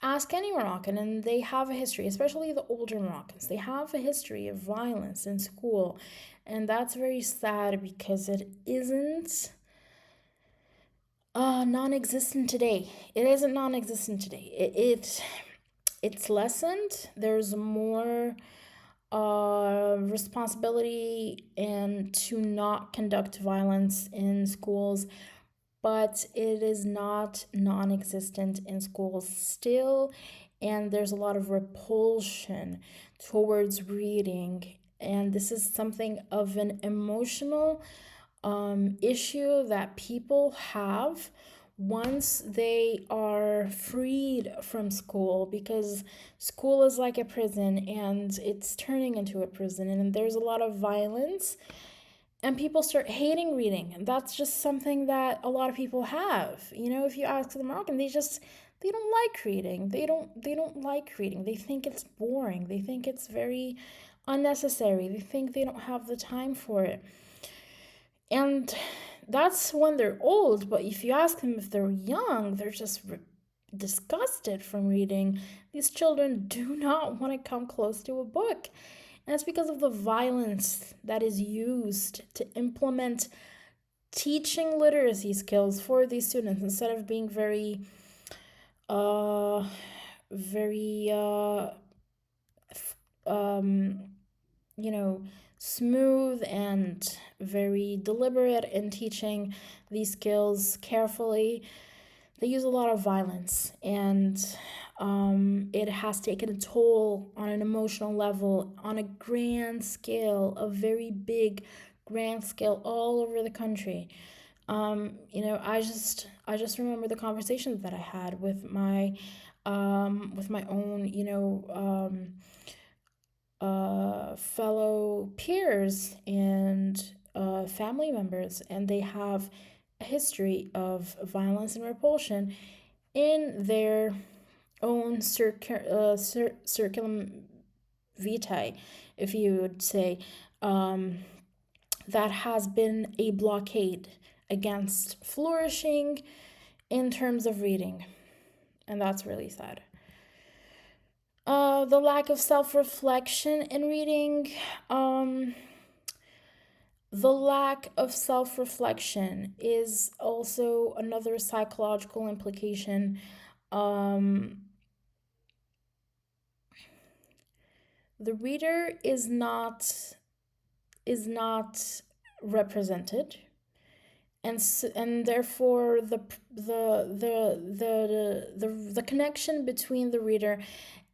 ask any Moroccan, and they have a history, especially the older Moroccans. They have a history of violence in school, and that's very sad because it isn't non-existent today. It isn't non-existent today. It's lessened. There's more responsibility and to not conduct violence in schools, but it is not non existent in schools still. And there's a lot of repulsion towards reading. And this is something of an emotional issue that people have once they are freed from school, because school is like a prison and it's turning into a prison, and there's a lot of violence and people start hating reading, and that's just something that a lot of people have. If you ask the Moroccan, they don't like reading. They don't like reading. They think it's boring. They think it's very unnecessary. They think they don't have the time for it. And that's when they're old, but if you ask them if they're young, they're just disgusted from reading. These children do not want to come close to a book. And it's because of the violence that is used to implement teaching literacy skills for these students instead of being very, very, um, you know, smooth and very deliberate in teaching these skills carefully. They use a lot of violence, and it has taken a toll on an emotional level, on a grand scale, a very big grand scale all over the country. I just remember the conversations that I had with my own, fellow peers and family members, and they have a history of violence and repulsion in their own circulum vitae, if you would say, that has been a blockade against flourishing in terms of reading, and that's really sad. The lack of self reflection in reading. The lack of self reflection is also another psychological implication. Um, the reader is not represented, and therefore the connection between the reader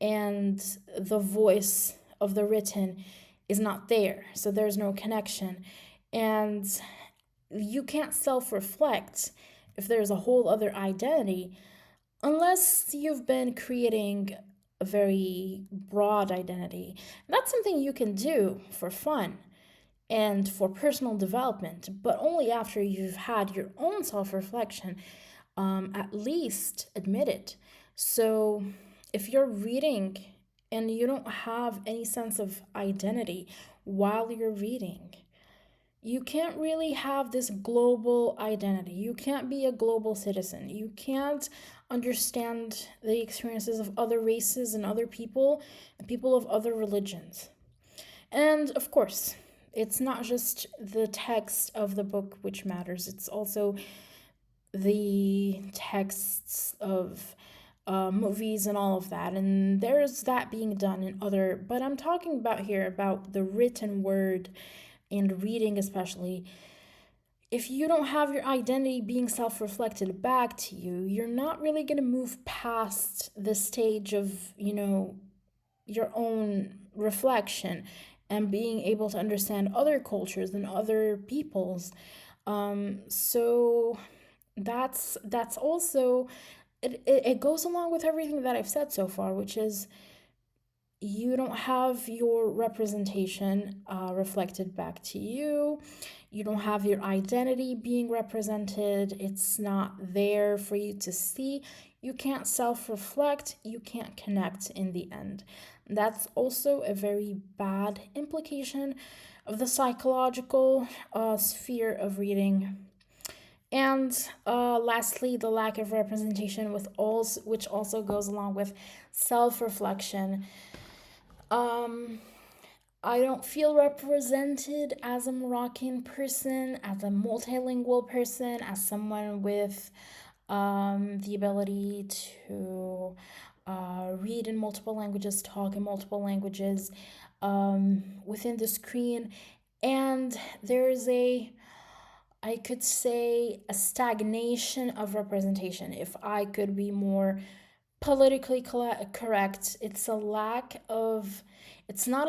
and the voice of the written is not there. So there's no connection, and you can't self-reflect if there's a whole other identity unless you've been creating a very broad identity. That's something you can do for fun and for personal development, but only after you've had your own self reflection, at least admit it. So, if you're reading and you don't have any sense of identity while you're reading, you can't really have this global identity. You can't be a global citizen. You can't understand the experiences of other races and other people and people of other religions. And of course, it's not just the text of the book which matters, it's also the texts of movies and all of that. And there's that being done in other, but I'm talking about here about the written word and reading, especially. If you don't have your identity being self reflected back to you, you're not really going to move past the stage of, your own reflection and being able to understand other cultures and other peoples. So that's also it goes along with everything that I've said so far, which is you don't have your representation reflected back to you. You don't have your identity being represented. It's not there for you to see. You can't self reflect. You can't connect in the end. That's also a very bad implication of the psychological sphere of reading. And lastly, the lack of representation, which also goes along with self reflection. Um, I don't feel represented as a Moroccan person, as a multilingual person, as someone with the ability to read in multiple languages, talk in multiple languages within the screen. And there's I could say, a stagnation of representation. If I could be more politically correct, it's not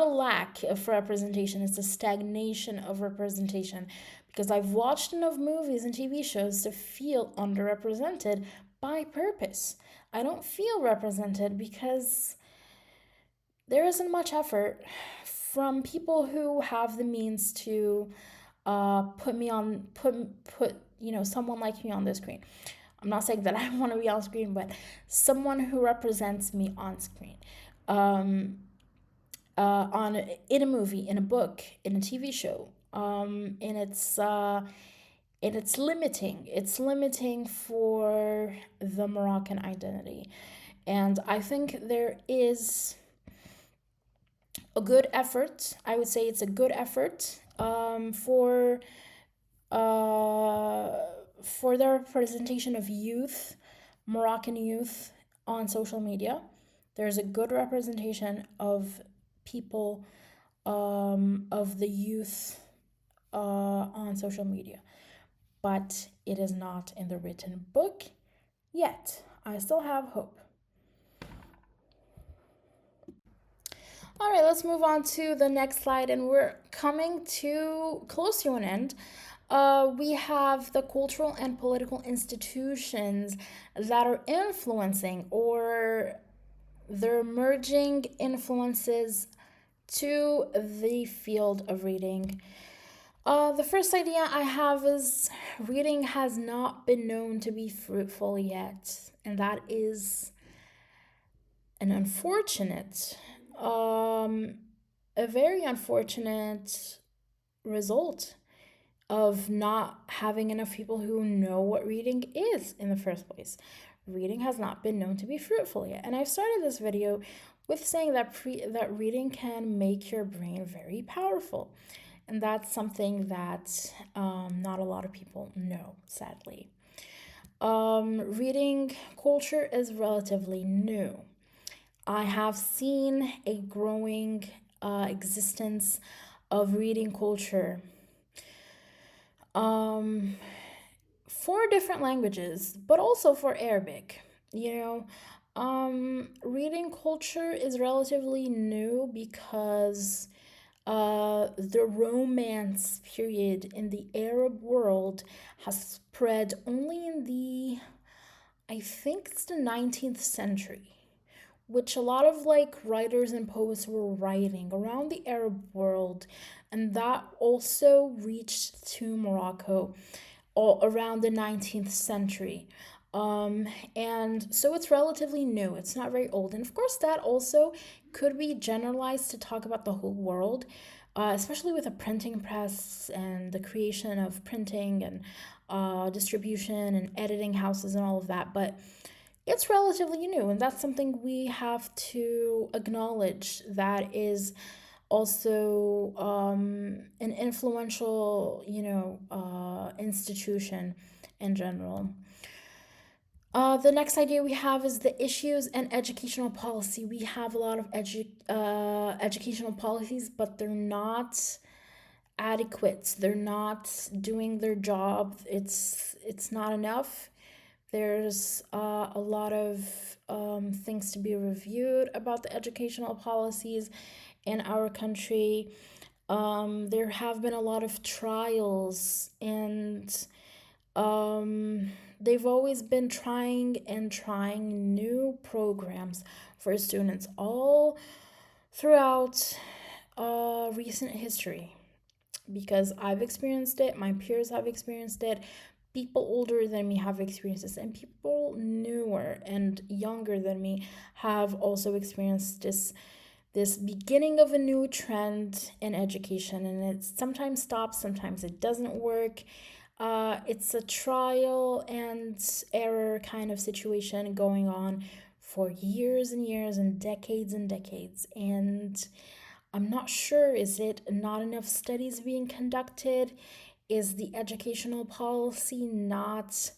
a lack of representation, it's a stagnation of representation, because I've watched enough movies and TV shows to feel underrepresented by purpose. I don't feel represented because there isn't much effort from people who have the means to put someone like me on the screen. I'm not saying that I want to be on screen, but someone who represents me on screen, on in a movie, in a book, in a TV show, and it's limiting. It's limiting for the Moroccan identity, and I think there is a good effort. I would say it's a good effort uh, for the representation of youth, Moroccan youth, on social media. There's a good representation of people, of the youth on social media, but it is not in the written book yet. I still have hope. All right, let's move on to the next slide, and we're coming to close to an end. We have the cultural and political institutions that are influencing, or they're merging influences to the field of reading. The first idea I have is reading has not been known to be fruitful yet, and that is an unfortunate, a very unfortunate result of not having enough people who know what reading is in the first place. Reading has not been known to be fruitful yet. And I've started this video with saying that reading can make your brain very powerful. And that's something that not a lot of people know, sadly. Reading culture is relatively new. I have seen a growing existence of reading culture. Um, for different languages, but also for Arabic. You know, reading culture is relatively new because the Romance period in the Arab world has spread only in the, I think it's the 19th century, which a lot of like writers and poets were writing around the Arab world, and that also reached to Morocco all around the 19th century. Um, and so it's relatively new, it's not very old. And of course, that also could be generalized to talk about the whole world, especially with a printing press and the creation of printing and distribution and editing houses and all of that. But it's relatively new, and that's something we have to acknowledge. That is also an influential, institution in general. The next idea we have is the issues and educational policy. We have a lot of educational policies, but they're not adequate. They're not doing their job. It's not enough. There's a lot of things to be reviewed about the educational policies in our country. There have been a lot of trials, and they've always been trying and trying new programs for students all throughout recent history, because I've experienced it, my peers have experienced it, people older than me have experienced this, and people newer and younger than me have also experienced this beginning of a new trend in education, and it sometimes stops, sometimes it doesn't work. It's a trial and error kind of situation going on for years and years and decades. And I'm not sure, is it not enough studies being conducted? Is the educational policy not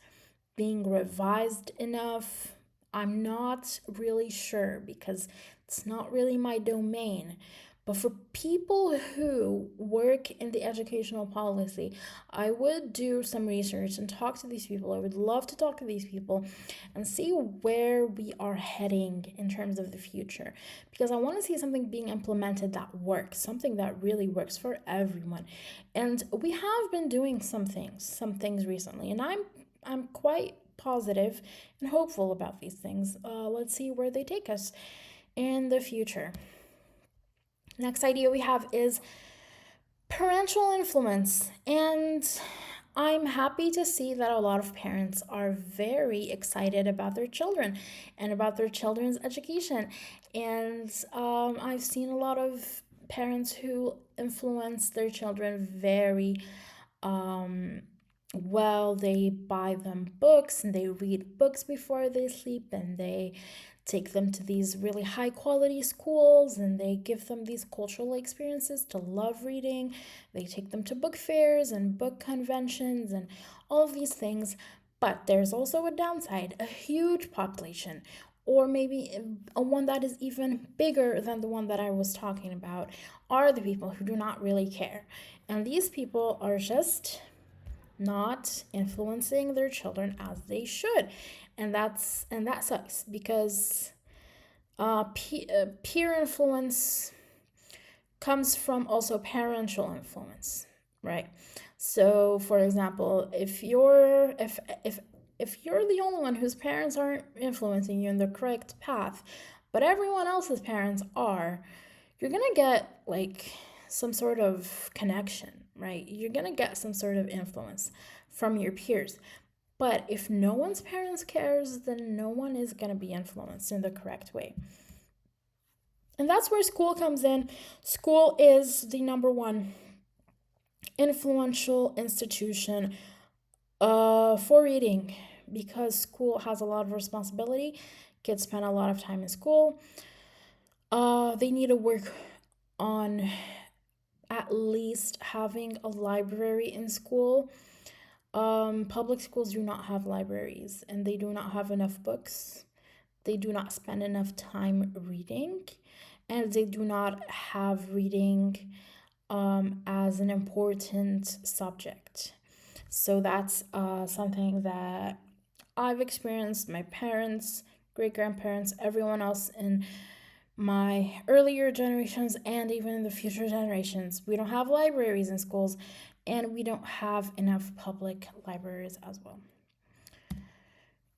being revised enough? I'm not really sure because it's not really my domain. But for people who work in the educational policy, I would do some research and talk to these people. I would love to talk to these people and see where we are heading in terms of the future. Because I want to see something being implemented that works, something that really works for everyone. And we have been doing some things recently, and I'm quite positive and hopeful about these things. Let's see where they take us in the future. Next idea we have is parental influence. And I'm happy to see that a lot of parents are very excited about their children and about their children's education. And I've seen a lot of parents who influence their children very um, well. They buy them books and they read books before they sleep, and they take them to these really high quality schools, and they give them these cultural experiences to love reading. They take them to book fairs and book conventions and all of these things. But there's also a downside, a huge population, or maybe a one that is even bigger than the one that I was talking about, are the people who do not really care. And these people are just not influencing their children as they should. And that sucks because peer influence comes from also parental influence, right? So, for example, if you're the only one whose parents aren't influencing you in the correct path, but everyone else's parents are, you're gonna get like some sort of connection, right? You're gonna get some sort of influence from your peers. But if no one's parents cares, then no one is gonna be influenced in the correct way. And that's where school comes in. School is the number one influential institution for reading, because school has a lot of responsibility. Kids spend a lot of time in school. They need to work on at least having a library in school. Public schools do not have libraries, and they do not have enough books. They do not spend enough time reading. and they do not have reading as an important subject. So that's something that I've experienced, my parents, great grandparents, everyone else in my earlier generations, and even in the future generations. We don't have libraries in schools, and we don't have enough public libraries as well.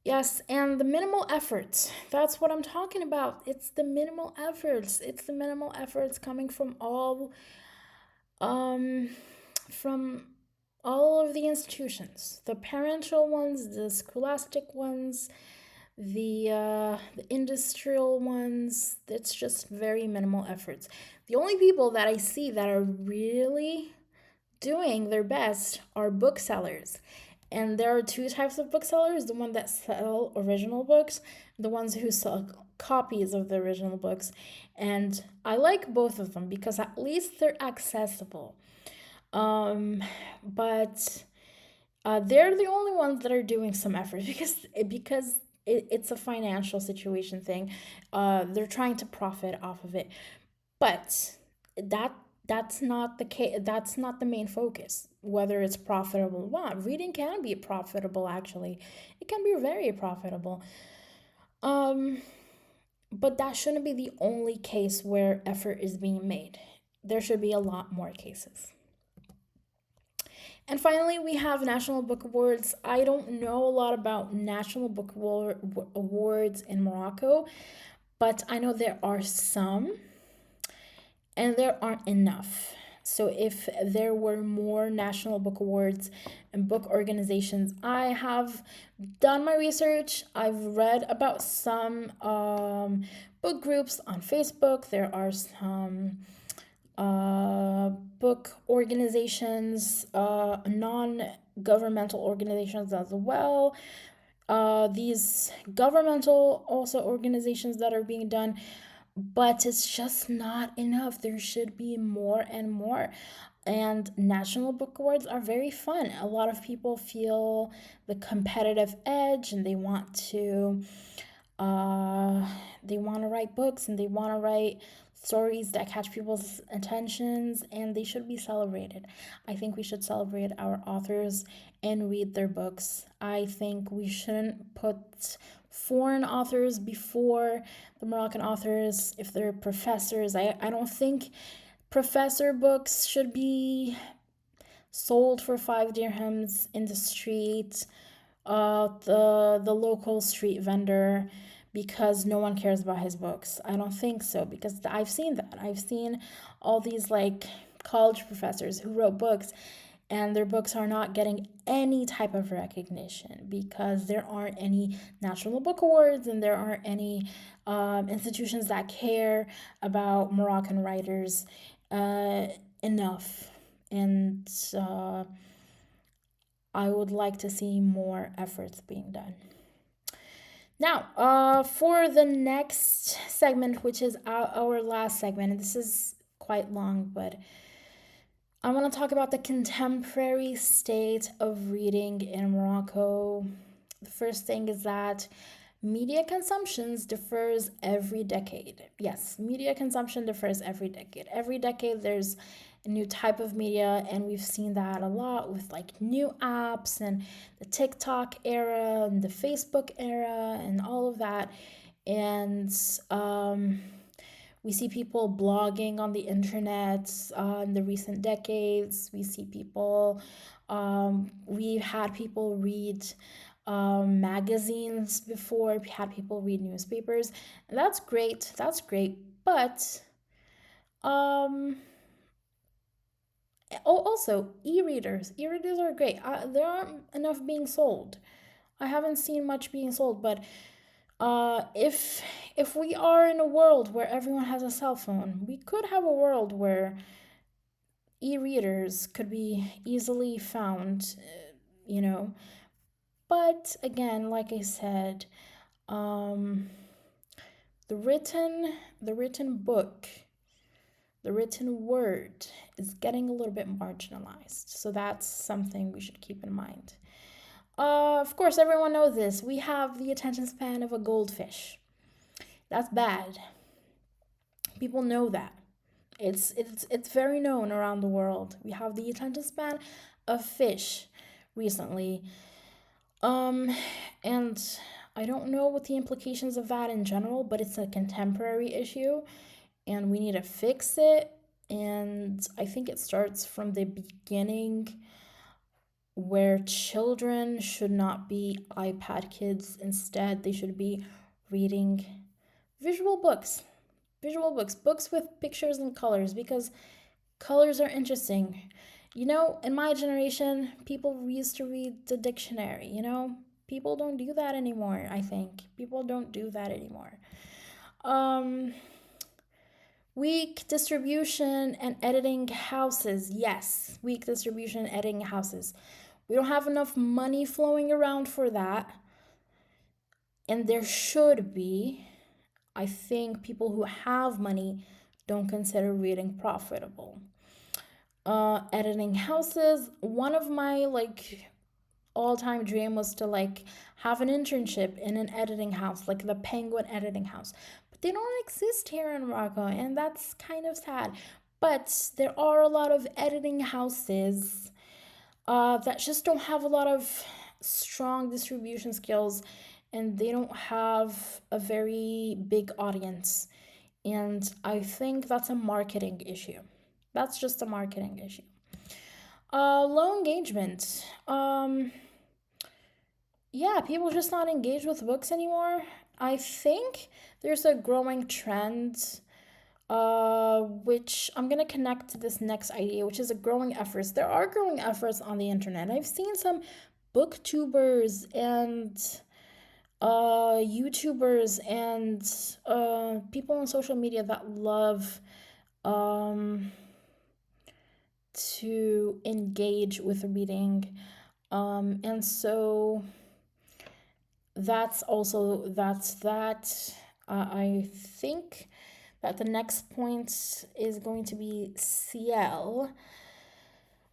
Yes, and the minimal efforts. That's what I'm talking about. It's the minimal efforts. It's the minimal efforts coming um from all of the institutions. The parental ones, the scholastic ones, the industrial ones. It's just very minimal efforts. The only people that I see that are really doing their best are booksellers. And there are two types of booksellers: the ones that sell original books, the ones who sell copies of the original books. And I like both of them because at least they're accessible. Um, but they're the only ones that are doing some effort because it's a financial situation thing. They're trying to profit off of it, but that that's not the case. That's not the main focus. Whether it's profitable or not, reading can be profitable. Actually, it can be very profitable. Um, but that shouldn't be the only case where effort is being made. There should be a lot more cases. And finally, we have National Book Awards. I don't know a lot about National Book Awards in Morocco, but I know there are some, and there aren't enough. So if there were more National Book Awards and book organizations, I have done my research. I've read about some book groups on Facebook. There are some book organizations, non governmental organizations as well. These governmental also organizations that are being done, but it's just not enough. There should be more and more. And National Book Awards are very fun. A lot of people feel the competitive edge and uh, they want to write books and they want to write stories that catch people's attentions, and they should be celebrated. I think we should celebrate our authors and read their books. I think we shouldn't put foreign authors before the Moroccan authors if they're professors. I don't think professor books should be sold for 5 dirhams in the street, the local street vendor, because no one cares about his books. I don't think so, because I've seen that. I've seen all these like college professors who wrote books, and their books are not getting any type of recognition because there aren't any National Book Awards and there aren't any institutions that care about Moroccan writers uh, enough. And I would like to see more efforts being done. Now, for the next segment, which is our last segment, and this is quite long, but I want to talk about the contemporary state of reading in Morocco. The first thing is that media consumptions differs every decade. Yes, media consumption differs every decade. Every decade there's a new type of media, and we've seen that a lot with like new apps and the TikTok era and the Facebook era and all of that. And we see people blogging on the internet in the recent decades. We see people, we've had people read magazines before, we had people read newspapers, and that's great. That's great. But um, also e-readers. E-readers are great. There aren't enough being sold. I haven't seen much being sold, but if we are in a world where everyone has a cell phone, we could have a world where e-readers could be easily found, you know. But again, like I said, um, the written book, the written word is getting a little bit marginalized. So that's something we should keep in mind. Of course, everyone knows this. We have the attention span of a goldfish. That's bad. People know that. It's very known around the world. We have the attention span of fish recently. Um, and I don't know what the implications of that in general, but it's a contemporary issue and we need to fix it. And I think it starts from the beginning where children should not be iPad kids. Instead, they should be reading visual books. Visual books, books with pictures and colors, because colors are interesting. You know, in my generation, people used to read the dictionary, you know? People don't do that anymore, I think. People don't do that anymore. Um, Weak distribution and editing houses. Yes, weak distribution and editing houses. We don't have enough money flowing around for that. And there should be. I think people who have money don't consider reading profitable. Editing houses. One of my all-time dream was to have an internship in an editing house, like the Penguin editing house. But they don't exist here in Morocco, and that's kind of sad. But there are a lot of editing houses that just don't have a lot of strong distribution skills, and they don't have a very big audience. And I think that's a marketing issue. That's just a marketing issue. Low engagement. Yeah, people just not engaged with books anymore. I think there's a growing trend, which I'm gonna connect to this next idea, which is a growing efforts. There are growing efforts on the internet. I've seen some booktubers and YouTubers and people on social media that love um, to engage with reading. And so that's that. I think that the next point is going to be Ciel,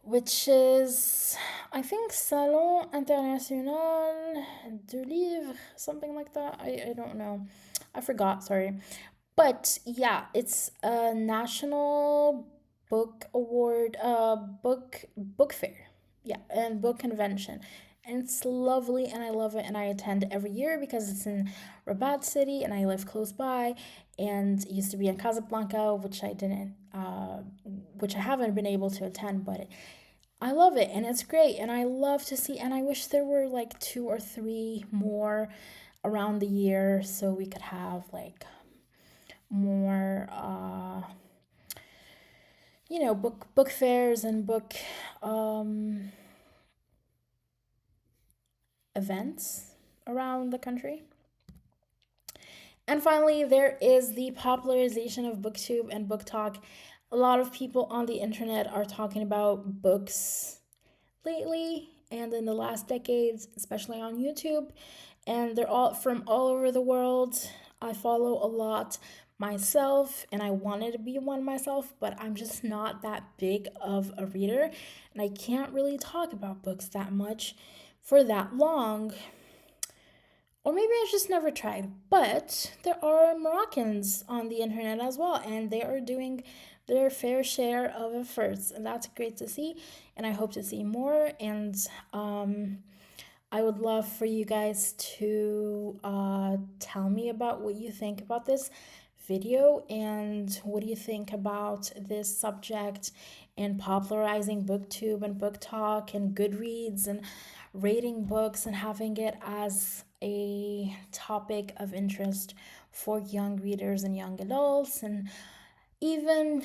which is, I think, Salon International du Livre, something like that. I don't know. I forgot, sorry. But yeah, it's a national book award, book fair. Yeah, and book convention. And it's lovely and I love it and I attend every year because it's in Rabat City and I live close by, and it used to be in Casablanca, which I haven't been able to attend, but I love it and it's great and I love to see, and I wish there were like two or three more around the year so we could have more book fairs and book um events around the country. And finally, there is the popularization of booktube and book talk. A lot of people on the internet are talking about books lately and in the last decades, especially on YouTube, and they're all from all over the world. I follow a lot myself and I wanted to be one myself, but I'm just not that big of a reader and I can't really talk about books that much for that long. Or maybe I just never tried. But there are Moroccans on the internet as well, and they are doing their fair share of efforts, and that's great to see. And I hope to see more. And I would love for you guys to tell me about what you think about this video and what do you think about this subject and popularizing booktube and book talk and Goodreads and rating books and having it as a topic of interest for young readers and young adults and even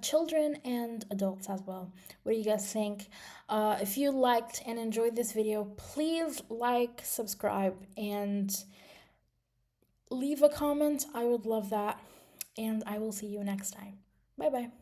children and adults as well. What do you guys think? If you liked and enjoyed this video, please like, subscribe, and leave a comment. I would love that. And I will see you next time. Bye bye.